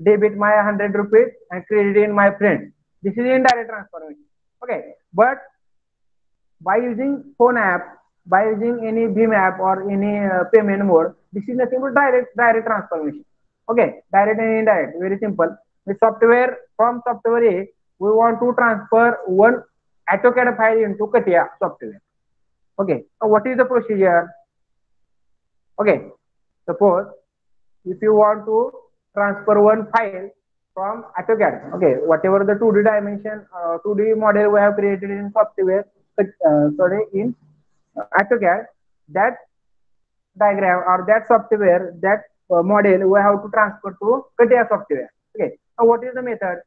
debit my 100 rupees and credit in my friend. This is indirect transformation. Okay, but by using phone app, by using any Bhim app or any payment mode, this is nothing but direct transformation. Okay, direct and indirect, very simple. The software, from software A, we want to transfer one AutoCAD file into CATIA software. Okay, so what is the procedure? Okay, suppose if you want to transfer one file from AutoCAD, okay, whatever the 2D dimension, 2D model we have created in software, in AutoCAD, that diagram or that software, that model we have to transfer to CATIA software. Okay, so what is the method?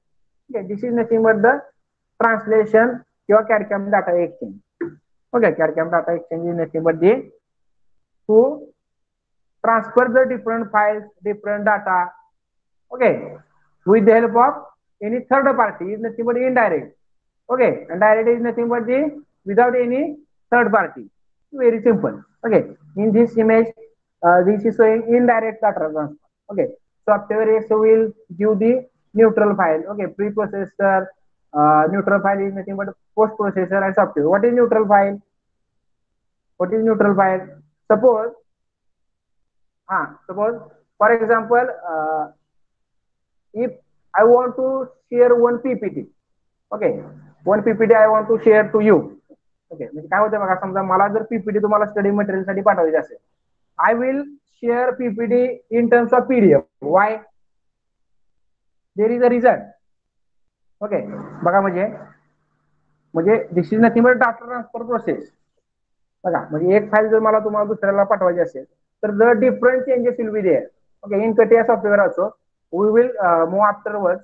Okay, this is nothing but the translation, your CAD/CAM data exchange. Okay, CAD/CAM data exchange is nothing but the to transfer the different files, different data. Okay, with the help of any third party is nothing but indirect. Okay, and direct is nothing but the without any third party. Very simple. Okay, in this image, this is showing indirect data transfer. Okay, software X will give the neutral file. Okay, preprocessor, neutral file is nothing but post processor and software. What is neutral file? What is neutral file? Suppose, for example, if I want to share one PPT, okay, one PPT I want to share to you. Okay, म्हणजे काय होतं बघा, समजा मला जर PPT तुम्हाला study material साठी पाठवायची असेल, I will share PPT in terms of PDF. Y? There is a reason. Okay, बघा म्हणजे this is nothing but data transfer process. बघा, म्हणजे एक फाईल जर मला तुम्हाला दुसऱ्याला पाठवायची असेल तर the different changes will be there. Okay, in कटिया software also we will move afterwards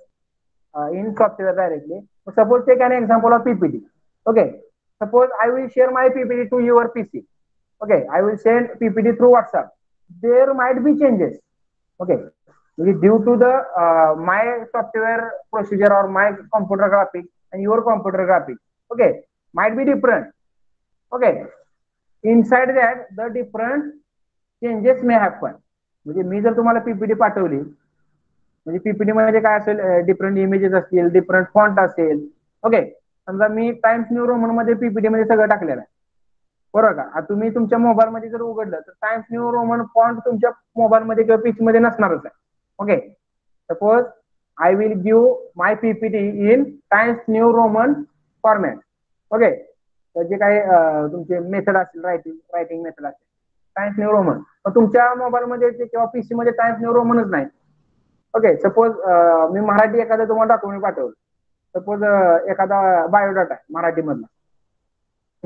in software directly. Suppose take an example of PPT. Okay, suppose I will share my PPT to your PC. Okay, I will send PPT through WhatsApp. There might be changes. Okay, due to the my software procedure or my computer graphics and your computer graphics. Okay, might be different. Okay, inside that the different changes may happen. म्हणजे मी जर तुम्हाला PPT पाठवली, म्हणजे PPT मध्ये काय असेल, different images असतील, different font असेल. ओके, समजा मी टाइम्स न्यू रोमन मध्ये पीपीटी मध्ये सगळं टाकलेलं आहे, बरोबर का. आता तुम्ही तुमच्या मोबाईल मध्ये जर उघडलं तर टाइम्स न्यू रोमन फॉन्ट तुमच्या मोबाईल मध्ये किंवा पीसी मध्ये नसणारच आहे. Okay, suppose I will give my PPT in times new Roman format. Okay, तर जे काही तुमचे मेथड असतील, रायटिंग मेथड असेल टाइम्स न्यू रोमन, पण तुमच्या मोबाईल मध्ये किंवा पीसी मध्ये टाइम्स न्यू रोमनच नाही. ओके, सपोज मी मराठी एखादा तुम्हाला डॉक्युमेंट पाठवलं, सपोज एखादा बायोडाटा आहे मराठी मधला.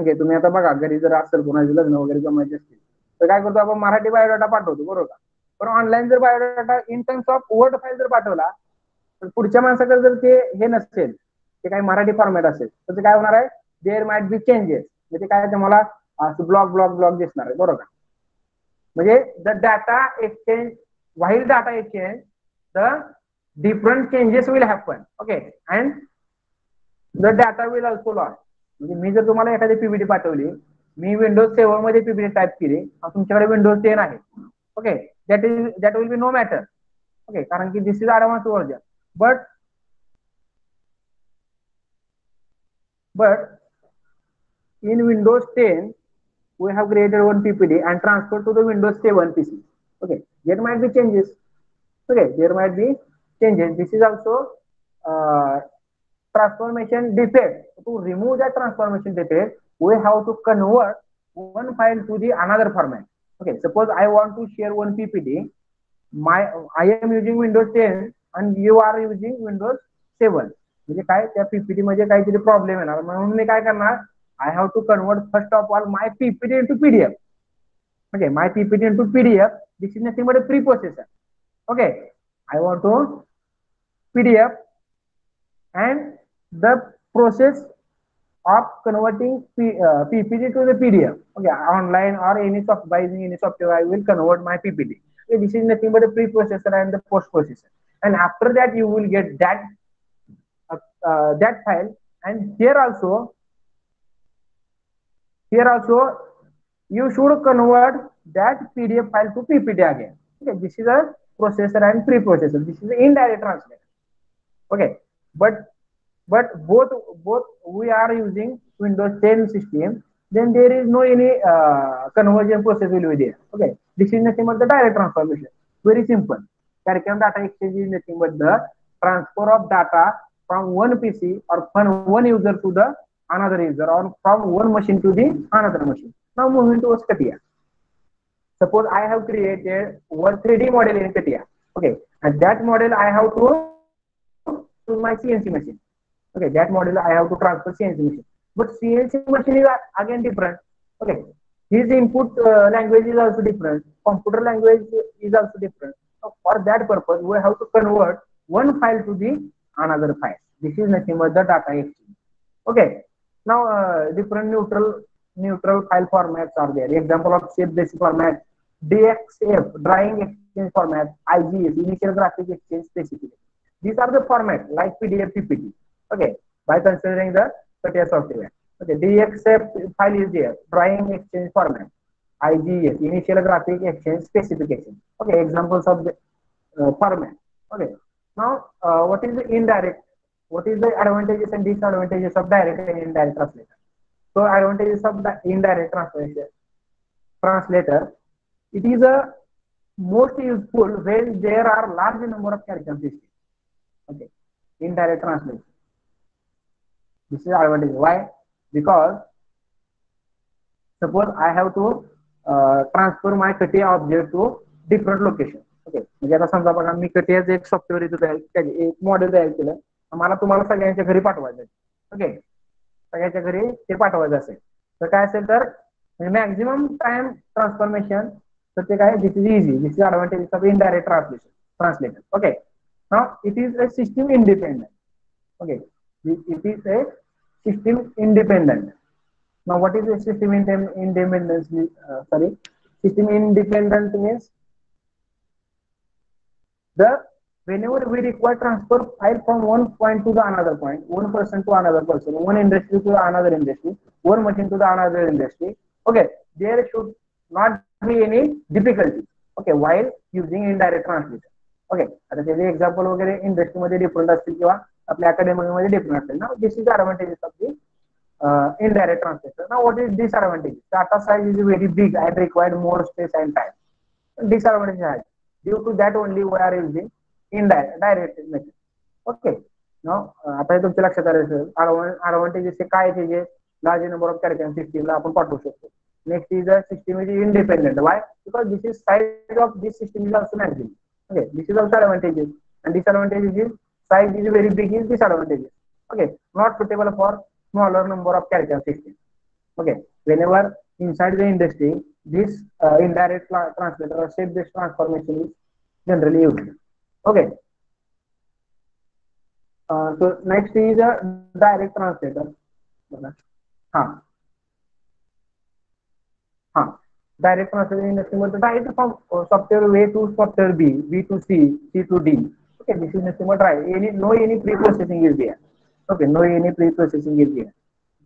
ओके, तुम्ही आता बघा घरी जर असेल कोणाचे लग्न वगैरे जमायचे असतील तर काय करतो आपण, मराठी बायोडाटा पाठवतो, बरोबर का. पण ऑनलाईन जर biodata in terms of word file जर पाठवला तर पुढच्या माणसाकडे जर ते हे नसेल, ते काही मराठी फॉर्मॅट असेल तर ते काय होणार आहे, देअर माइट बी चेंजेस. म्हणजे काय तुम्हाला ब्लॉक दिसणार आहे, बरोबर का. म्हणजे the data exchange, while data exchange the different changes will happen. Okay, and the data will also lost. म्हणजे मी जर तुम्हाला एखादी पीपीटी पाठवली, मी विंडोज 7 मध्ये पीपीटी टाईप केली, तुमच्याकडे विंडोज 10 आहे. Okay, that will be no matter. Okay, कारण की this is advance version. But in Windows 10 we have created one PPT and transferred to the Windows 7 PC. Okay, there might be changes. Okay, there might be changes. This is also transformation defect. To remove that transformation defect, we have to convert one file to the another format. Okay, suppose I want to share one PPT. I am using Windows 10 and you are using Windows 7. म्हणजे काय, त्या PPT मध्ये काहीतरी problem येणार, म्हणून मी काय करणार, I have to convert first of all my PPT into PDF. Okay, my PPT into PDF. This is nothing but a preprocessor. Okay, I want to PDF, and the process of converting PPT to the PDF. Okay, online or by using any software, I will convert my PPT. Okay, this is nothing but a preprocessor and the post processor. And after that, you will get that file. And here also, you should convert that PDF file to PPT again. Okay, this is a processor and preprocessor. This is an indirect translator. Okay, but both we are using Windows 10 system, then there is no any conversion process will be there. Okay, this is nothing but the direct transformation. Very simple. Curriculum data exchange is nothing but the transfer of data from one PC or from one user to the another user, or from one machine to the another machine. Now moving towards CATIA. Suppose I have created one 3D model in CATIA. Okay, and that model I have to my CNC machine. Okay, that model I have to transfer CNC machine. But CNC machine is again different. Okay, his input language is also different. Computer language is also different. So for that purpose, we have to convert one file to the another file. This is nothing but the data exchange. Okay, now different neutral file formats are there. Example of shape basic format, DXF, drawing exchange format, IGS, initial graphic exchange specification. These are the formats like PDF, PPT. Okay, by considering the CATIA software. Okay, DXF file is there, drawing exchange format, IGS, initial graphic exchange specification. Okay, examples of the format. Okay, now what is the indirect? What is the advantages and disadvantages of direct and indirect translator? So advantages of the indirect translator, it is a most useful when there are large number of character systems. Okay, indirect translation. This is advantage. Why? Because suppose I have to transfer my CATIA object to different location. Okay, म्हणजे आता समजा बघा मी CATIAचं एक software एक model तयार केलं, मला तुम्हाला सगळ्यांच्या घरी पाठवायचं आहे. ओके, सगळ्यांच्या घरी ते पाठवायचं असेल तर काय असेल तर मॅक्झिमम टाइम ट्रान्सफॉर्मेशन तर ते काय, this is easy, this is advantage of indirect translator. Okay, now it is a system independent. Okay, it is a system independent. Now what is a system independence? System independent means whenever we require transfer file from one point to the another point, one person to another person, one industry to another industry, one machine to the another industry. Okay, there should not be any difficulty. Okay, while using indirect translator. Okay, आता त्याचे example वगैरे industry मध्ये different असतील किंवा आपल्या academy मध्ये different असेल ना. This is advantages of the indirect translator. Now what is disadvantage? Data size is very big and required more space and time. Disadvantage is due to that only we are using direct method. Okay, now आता तुमच्या लक्षात आलं advantages काय आहे, large number of character सिस्टीमला आपण पाठवू शकतो. Next is the system is independent. Y? Because this is size of this system is also maximum. Okay, this is also advantages, and disadvantages is size is very big is disadvantages. Okay, not suitable for smaller number of character systems. Okay, whenever inside the industry this indirect translator or shape based transformation is generally used. Okay, so next is a direct translator. Direct translator industry मध्ये direct from software A to software B to C to D. Okay, this is nothing but any pre-processing is there. Okay, no any pre-processing is there.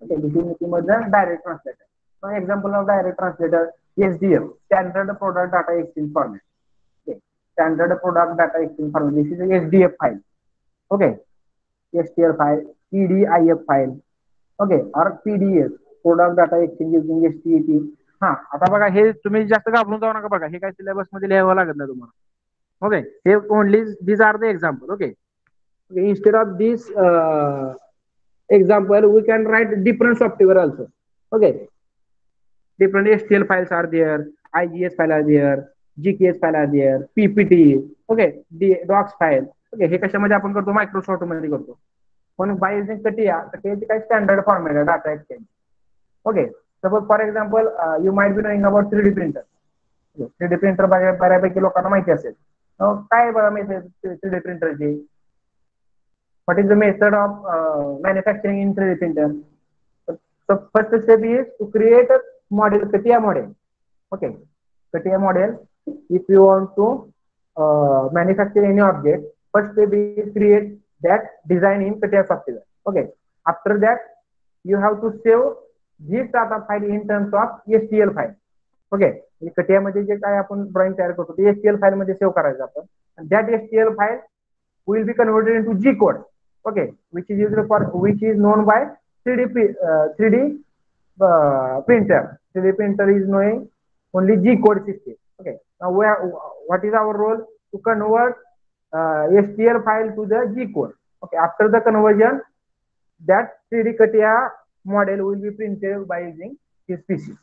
Okay, this is nothing but the direct translator. For example of direct translator, SDF, Standard Product Data Exchange Format. Okay, Standard Product Data Exchange Format. This is a SDF file. Okay, STL file, PDIF file. Okay, or PDF, Product Data Exchange using STET. आता बघा हे तुम्ही जास्त घाबरून जाऊ नका. बघा हे काय syllabus मध्ये लिहावं लागत नाही तुम्हाला. ओके, हे only these are the example. Okay, instead of this example we can write different software also. Okay, different STL files are there, IGS file are there, GKS file are there, PPT. Okay, docs file. Okay, हे कशामध्ये आपण करतो, Microsoft मध्ये करतो. पण by using CATIA काय standard format आहे data exchange. Okay, suppose for example you might be knowing about 3D printer. 3D printer बऱ्यापैकी लोकांना माहिती असेल. काय बघा माहिती 3D printer ची? What is the method of manufacturing in 3D printer? So first step is to create a model, CATIA model. Okay, CATIA model. If you want to manufacture any object, first step is create that design in CATIA software. Okay, after that you have to save this data file in terms of STL file. Okay, CATIA मध्ये जे काय आपण drawing तयार करतो ते STL file मध्ये save करायचं आपण. and that STL file will be converted into G code. Okay, which is used for which is known by 3D printer. 3D printer is knowing only G code system. Okay, now what is our role? To convert STL file to the G code. Okay, after the conversion, that 3D CATIA model will be printed by using this PC.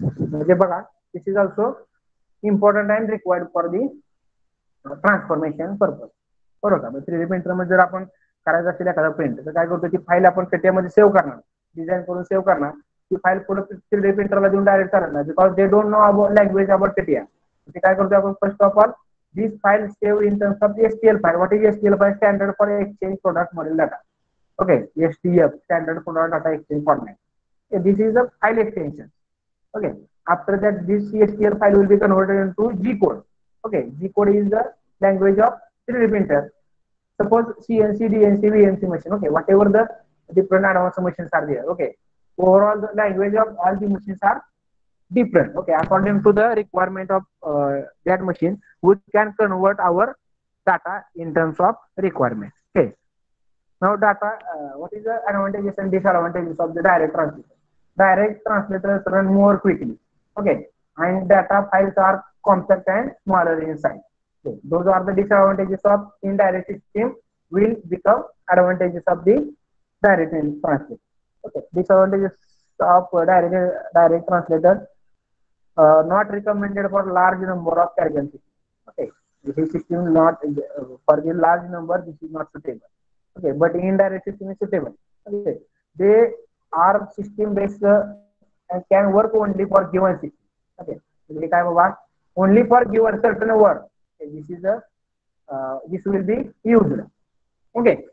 This is also important and required for the transformation purpose. बरोबर का? 3D printer मध्ये जर आपण करायचं असेल एखादा print तर काय करतो, ती फाईल आपण CATIA मध्ये सेव्ह करणार, डिझाईन करून सेव्ह करणार. ती फाईल पुढे 3D प्रिंटरला देऊन डायरेक्ट करणार, because they don't know about language about CATIA. ते काय करतो आपण, first of all this file save in terms of STL file. What is STL file? Standard for exchange product model data. Okay, STF, Standard Product Data Exchange Format. Okay, this is a file extension. Okay, after that this STL file will be converted into G code. Okay, G code is the language of 3D printer. Suppose CNC, DNC, VNC machine. Okay, whatever the different advanced machines are there. Okay, overall the language of all the machines are different. Okay, according to the requirement of that machine, we can convert our data in terms of requirement. Okay. Now data, what is the advantages and disadvantages of the direct translator? Direct translators run more quickly. Okay, and data files are compact and smaller in size. Okay, those are the disadvantages of indirect system will become advantages of the direct translator. Okay, disadvantages of direct translator. not recommended for large number of carrier systems. Okay, this is system not for the large number. This is not suitable. Okay, but indirect system is suitable. Okay, they are system based and can work only for given system. Okay, म्हणजे काय बाबा only for given certain word. Okay, this will be used. Okay,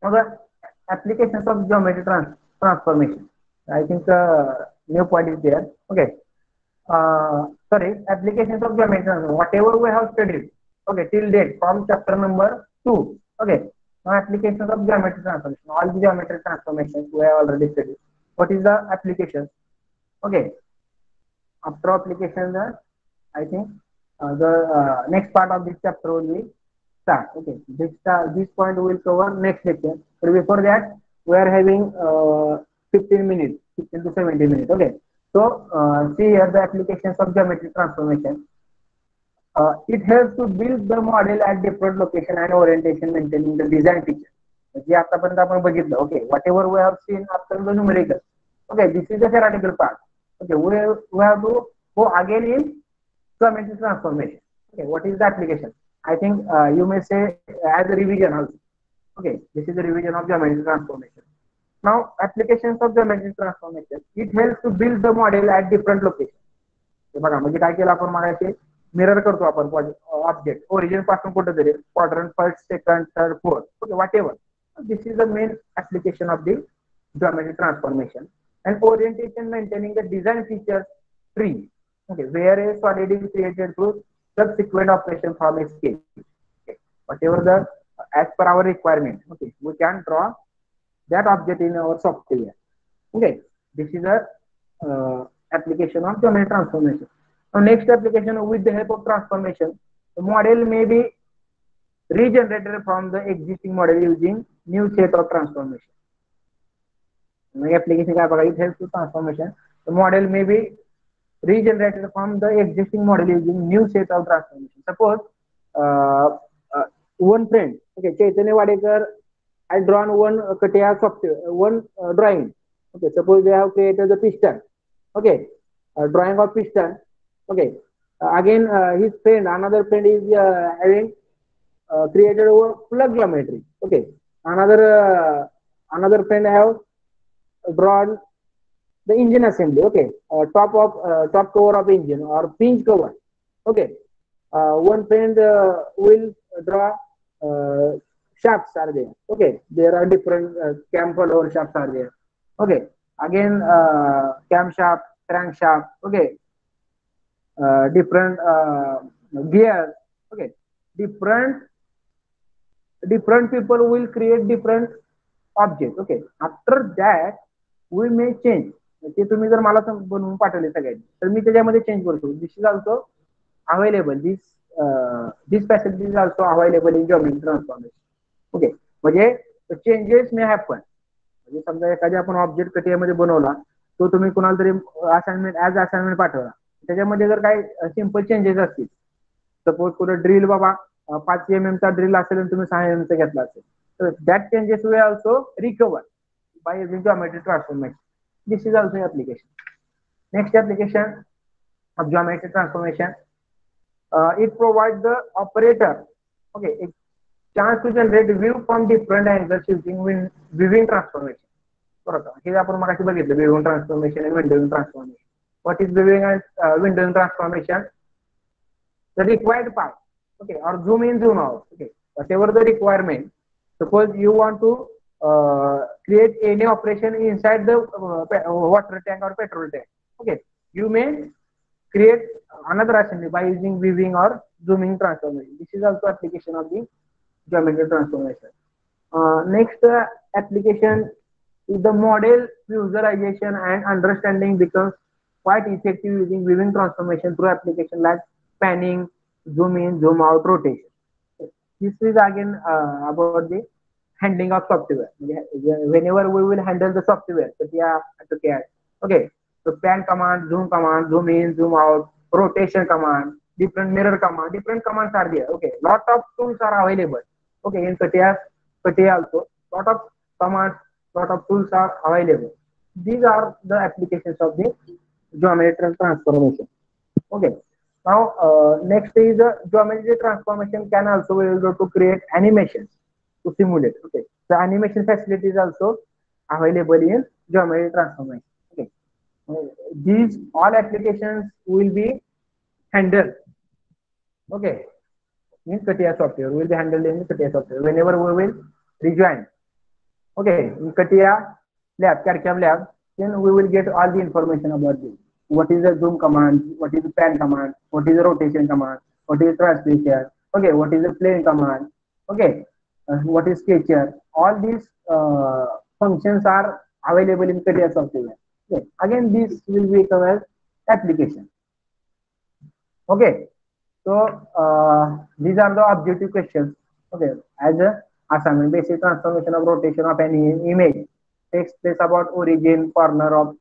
now applications of geometry transformation. I think new point is there. Okay. Sorry, applications of geometry transformation. Whatever we have studied, okay, till date from chapter number 2. Okay, now applications of geometry transformation. All the geometry transformations we have already studied. What is the application? Okay, after application, I think the next part of this chapter will be start. Okay, this point we will cover next lecture. But before that, we are having 15 minutes, 15 to 17 minutes. Okay. So, see here the applications of geometry transformation. It helps to build the model at different location and orientation maintaining the design feature. Okay, whatever we have seen after the numerical. Okay, this is the theoretical part. Okay, we have to go again in geometry transformation. Okay, what is the application? I think you may say as a revision also. Okay, this is the revision of geometry transformation. Now, applications of geometry transformation, it helps to build the model at different locations. बघा म्हणजे काय केलं आपण मागायचे mirror करतो आपण object origin पासून कुठे तरी quadrant first second third fourth okay what ever this is the main application of the geometry transformation and orientation maintaining the design features tree. Okay, where a solid is created through subsequent operation from a scale. Okay, whatever the as per our requirement. Okay, we can draw that object in our software. Okay, this is a application of geometry transformation. Now, next application with the help of transformation, the model may be regenerated from the existing model using new set of transformation. My application it helps to transformation. The model may be regenerated from the existing model using new set of transformation. Suppose one friend, okay, Chaitanya Wadekar has drawn one CATIA software, one drawing. Okay, suppose they have created the piston. Okay, drawing of piston. Okay, again his friend, another friend is having created a plug geometry. Okay, another friend have drawn the engine assembly. Okay, top cover of engine or pinch cover. Okay, one friend will draw shafts are there. Okay, there are different cam follower shafts are there. Okay, again cam shaft, crank shaft. Okay, different gears. Okay, different people will create different objects. Okay, after that we may change. ते तुम्ही जर मला बनवून पाठवले सगळ्यांनी तर मी त्याच्यामध्ये change करतो. This is also available. This facility is also available in geometry transformation. Okay, म्हणजे चेंजेस मे हॅपन. म्हणजे समजा एखाद्या आपण ऑब्जेक्ट कटियामध्ये बनवला तो तुम्ही कुणाला तरी असाइनमेंट पाठवला त्याच्यामध्ये जर काही सिंपल चेंजेस असतील सपोज कुठे ड्रिल बाबा 5 mm चा ड्रिल असेल आणि तुम्ही 6 mm चा घेतला असेल तर that changes way also recover by using geometry transformation. This is also application. Next application of geometry transformation, it provides the operator okay a chance to generate view from different angles using viewing transformation. बरोबर, हे आपण मगाशी बघितलं viewing transformation and windowing transformation. What is viewing and windowing transformation? The required path, okay, or zoom in, zoom out. Okay, whatever the requirement. Suppose you want to create any operation inside the water tank or petrol tank. Okay, you may create another assembly by using viewing or zooming transformation. This is also application of the geometry transformation. Next application is the model visualization and understanding becomes quite effective using viewing transformation through application like panning, zoom in, zoom out, rotation. This is again about the handling of software. Whenever we will handle the software, okay, so pan command, zoom in, zoom out, rotation command, different mirror command, different commands are there. Okay, lot of tools are available. Okay, in CATIA also, lot of commands, lot of tools are available. These are the applications of the geometry transformation. Okay. Now, next is geometry transformation can also be used to create animations to simulate. Okay. The animation facility is also available in geometry transformation. Okay. These all applications will be handled. Okay. In CATIA software, will be handled in CATIA software. Whenever we will rejoin, okay, in CATIA lab, CAD/CAM lab, then we will get all the information about this. What is the zoom command? What is the pan command? What is the rotation command? What is translation? Okay, what is the plane command? Okay, what is sketcher? All these functions are available in CATIA software. Okay, again, this will become as application. Okay. So these are the objective questions. Okay, as a assignment, basic transformation of rotation of any image takes place about origin, corner of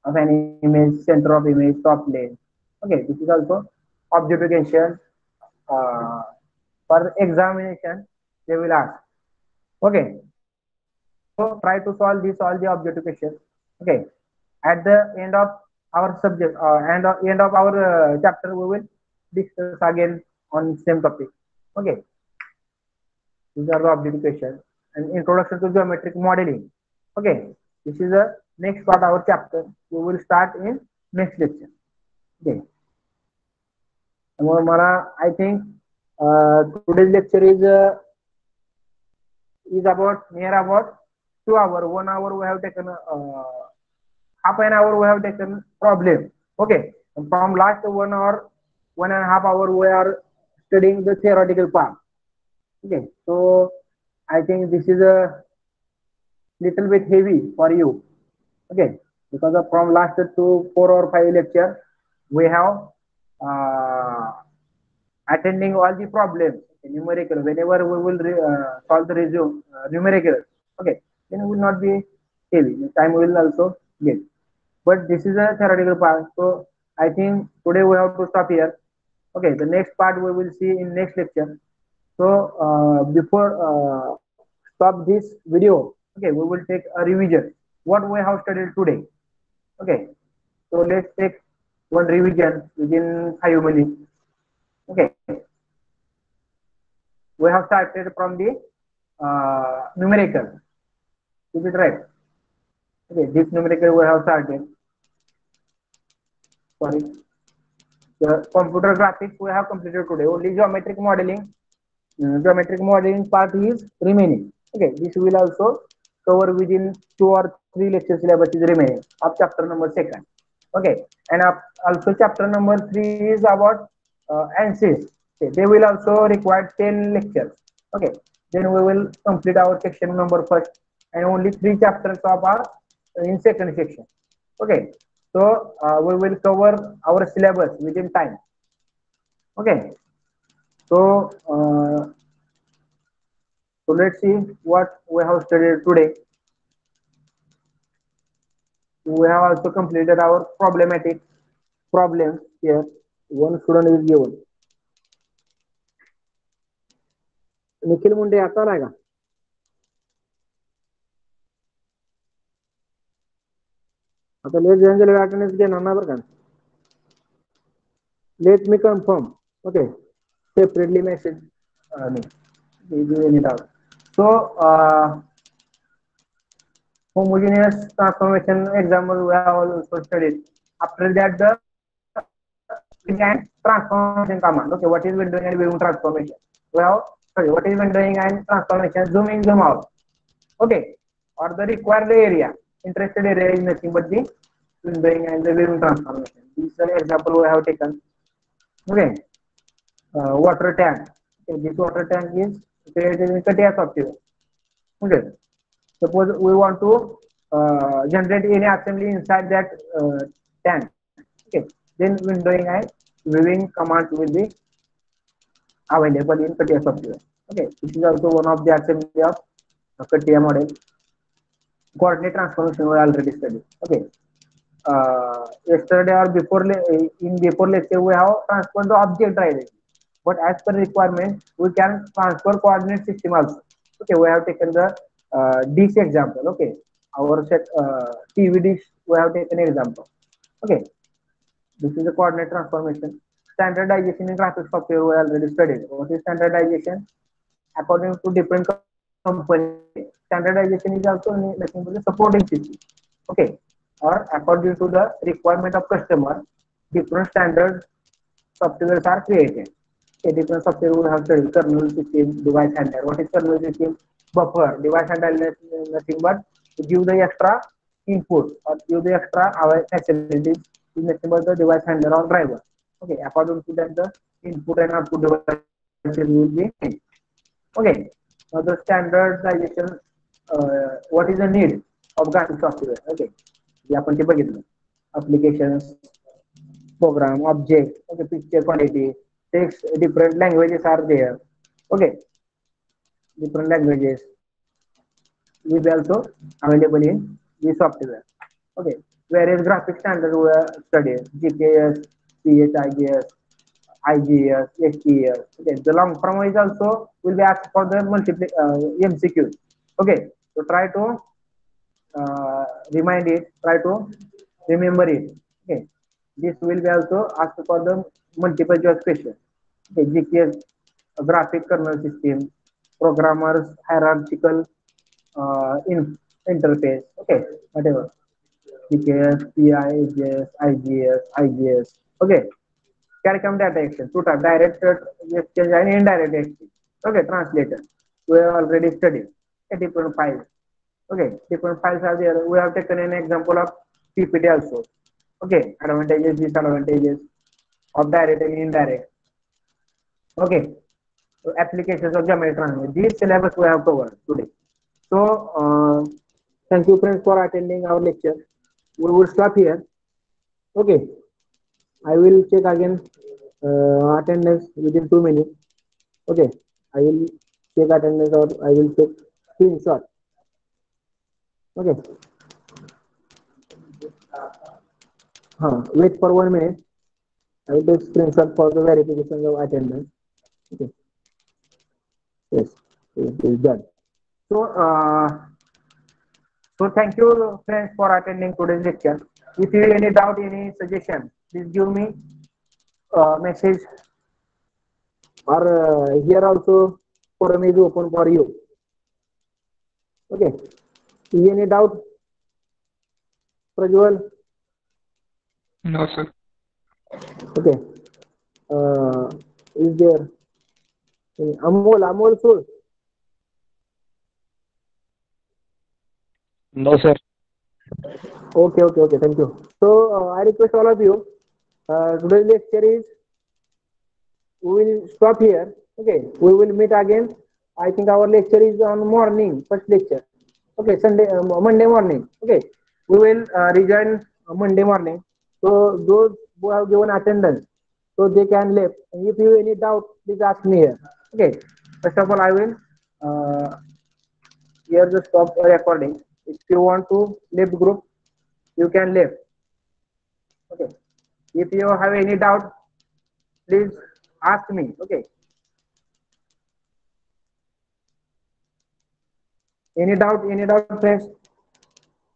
an image, center of image, top plane. Okay, this is also objective question. For examination, they will ask. Okay, so try to solve this all the objective questions. Okay, at the end of our subject and end of our chapter, we will discuss again on same topic. Okay, these are the objective questions and introduction to geometric modeling. Okay, this is the next part of our chapter. We will start in next lecture. Okay, I think today's lecture is about near about 2 hours. 1 hour we have taken half an hour we have taken problem. Okay, and from last 1 hour, 1.5 hours we are studying the theoretical part. Okay, so I think this is a little bit heavy for you. Okay, because of from last 2, 4 or 5 lecture we have attending all the problems numerical. Whenever we will solve the resume numerical, okay, then it will not be heavy. The time will also get. But this is a theoretical part, so I think today we have to stop here. Okay, the next part we will see in next lecture. So before stop this video, okay, we will take a revision what we have studied today. Okay, so let's take one revision within 5 minutes. Okay, we have started from the numerical. Is it right? Okay, this numerical we have started. Sorry, the computer graphics we have completed today. Only geometric modeling. Geometric modeling part is remaining. Okay, this will also cover within 2 or 3 lecture syllabus is remaining of chapter number 2. Okay, and also chapter number 3 is about ANSYS. Okay, they will also require 10 lectures. Okay, then we will complete our section number 1 and only 3 chapters of our in second section. Okay, so we will cover our syllabus within time. Okay, so so let's see what we have studied today. We have also completed our problematic problems here. One student is given. Nikhil मुंडे आता आलाय का? आता late general attendance घेणार ना बरं का? Let me confirm. Okay, separately message me. So homogeneous transformation example we have also studied. After that, the transformation command. Okay, what is windowing and viewing transformation? Well, sorry, what is windowing and transformation? Zoom in, zoom out. Okay, or the required area. Interested area is nothing but the windowing and the viewing transformation. This is an example we have taken. Okay, water tank. Okay, this water tank is created in CATIA software. Okay, suppose we want to generate any assembly inside that tank. Okay, then windowing and viewing commands will be available in CATIA software. Okay, this is also one of the assembly of CATIA model. Coordinate transformation we already studied. Okay, yesterday or before lecture we have transferred the object directly, but as per requirement we can transfer coordinate system also. Okay, we have taken the dish example. Okay, our set TV dish we have taken example. Okay, this is the coordinate transformation. Standardization in graphic software we already studied. What is standardization? According to different companies, standardization is also nothing but the supporting system. Okay, or according to the requirement of customer, different standard softwares are created. A different software will have kernel system, device handler. What is kernel system? Buffer. Device handler is nothing but to give the extra input or give the extra facilities is nothing but the device handler or driver. Okay, according to that the input and output devices will be made. Okay, now the standardization, what is the need of graphic software? Okay, जे आपण ते बघितलं applications, program, object, okay, picture quality, text, different languages are there. Okay, different languages will be also available in the software. Okay, various graphic standards were studied: GKS, PHIGS, IGS, HTS. Okay, the long form is also will be asked for the MCQ. Okay, so try to remind it, try to remember it. Okay, this will be also asked for the multiple choice question. Okay, GKS, graphic kernel system, programmers hierarchical interface. Okay, whatever. GKS, PIGS, IGS, IGS. Okay. CAD/CAM data exchange, two types, direct exchange and indirect exchange. Okay, translator. We have already studied different files. Okay, different files are there. We have taken an example of PPT also. Okay, advantages, disadvantages of direct and indirect. Okay, so applications of geometry transformation. These syllabus we have covered today. So, thank you friends for attending our lecture. We will stop here. Okay, I will check again attendance within 2 minutes. Okay, I will check attendance or I will check screenshot. Okay. Wait for 1 minute. I will take screenshot for the verification of attendance. Okay. Yes, it is done. So thank you friends for attending today's lecture. If you have any doubt, any suggestion, please give me a message, or here also forum is open for you. Okay. Is any doubt, Prajwal? No, sir. Okay. Is there Amol Sur? No, sir. Okay. Thank you. So I request all of you. Today's lecture is. We will stop here. Okay. We will meet again. I think our lecture is on morning, first lecture. Okay. Monday morning. Okay. We will rejoin Monday morning. So those who have given attendance, so they can leave. And if you have any doubt, please ask me here. Okay. First of all, I will here the stop recording. If you want to leave group, you can leave. Okay. If you have any doubt, please ask me. Okay. Any doubt, friends?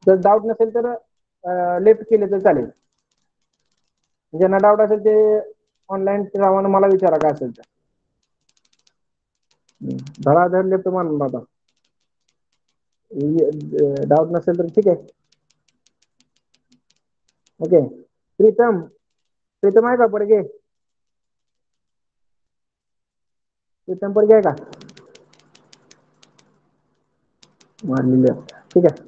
जर doubt नसेल तर left केले तर चालेल. ज्यांना doubt असेल ते online राहून मला विचारा काय असेल तर. धडाधड लेफ्ट मानून आता डाऊट नसेल तर ठीक आहे. ओके. प्रीतम आहे का पडगे? प्रीतम पडगे आहे का? मानलेलं ठीक आहे.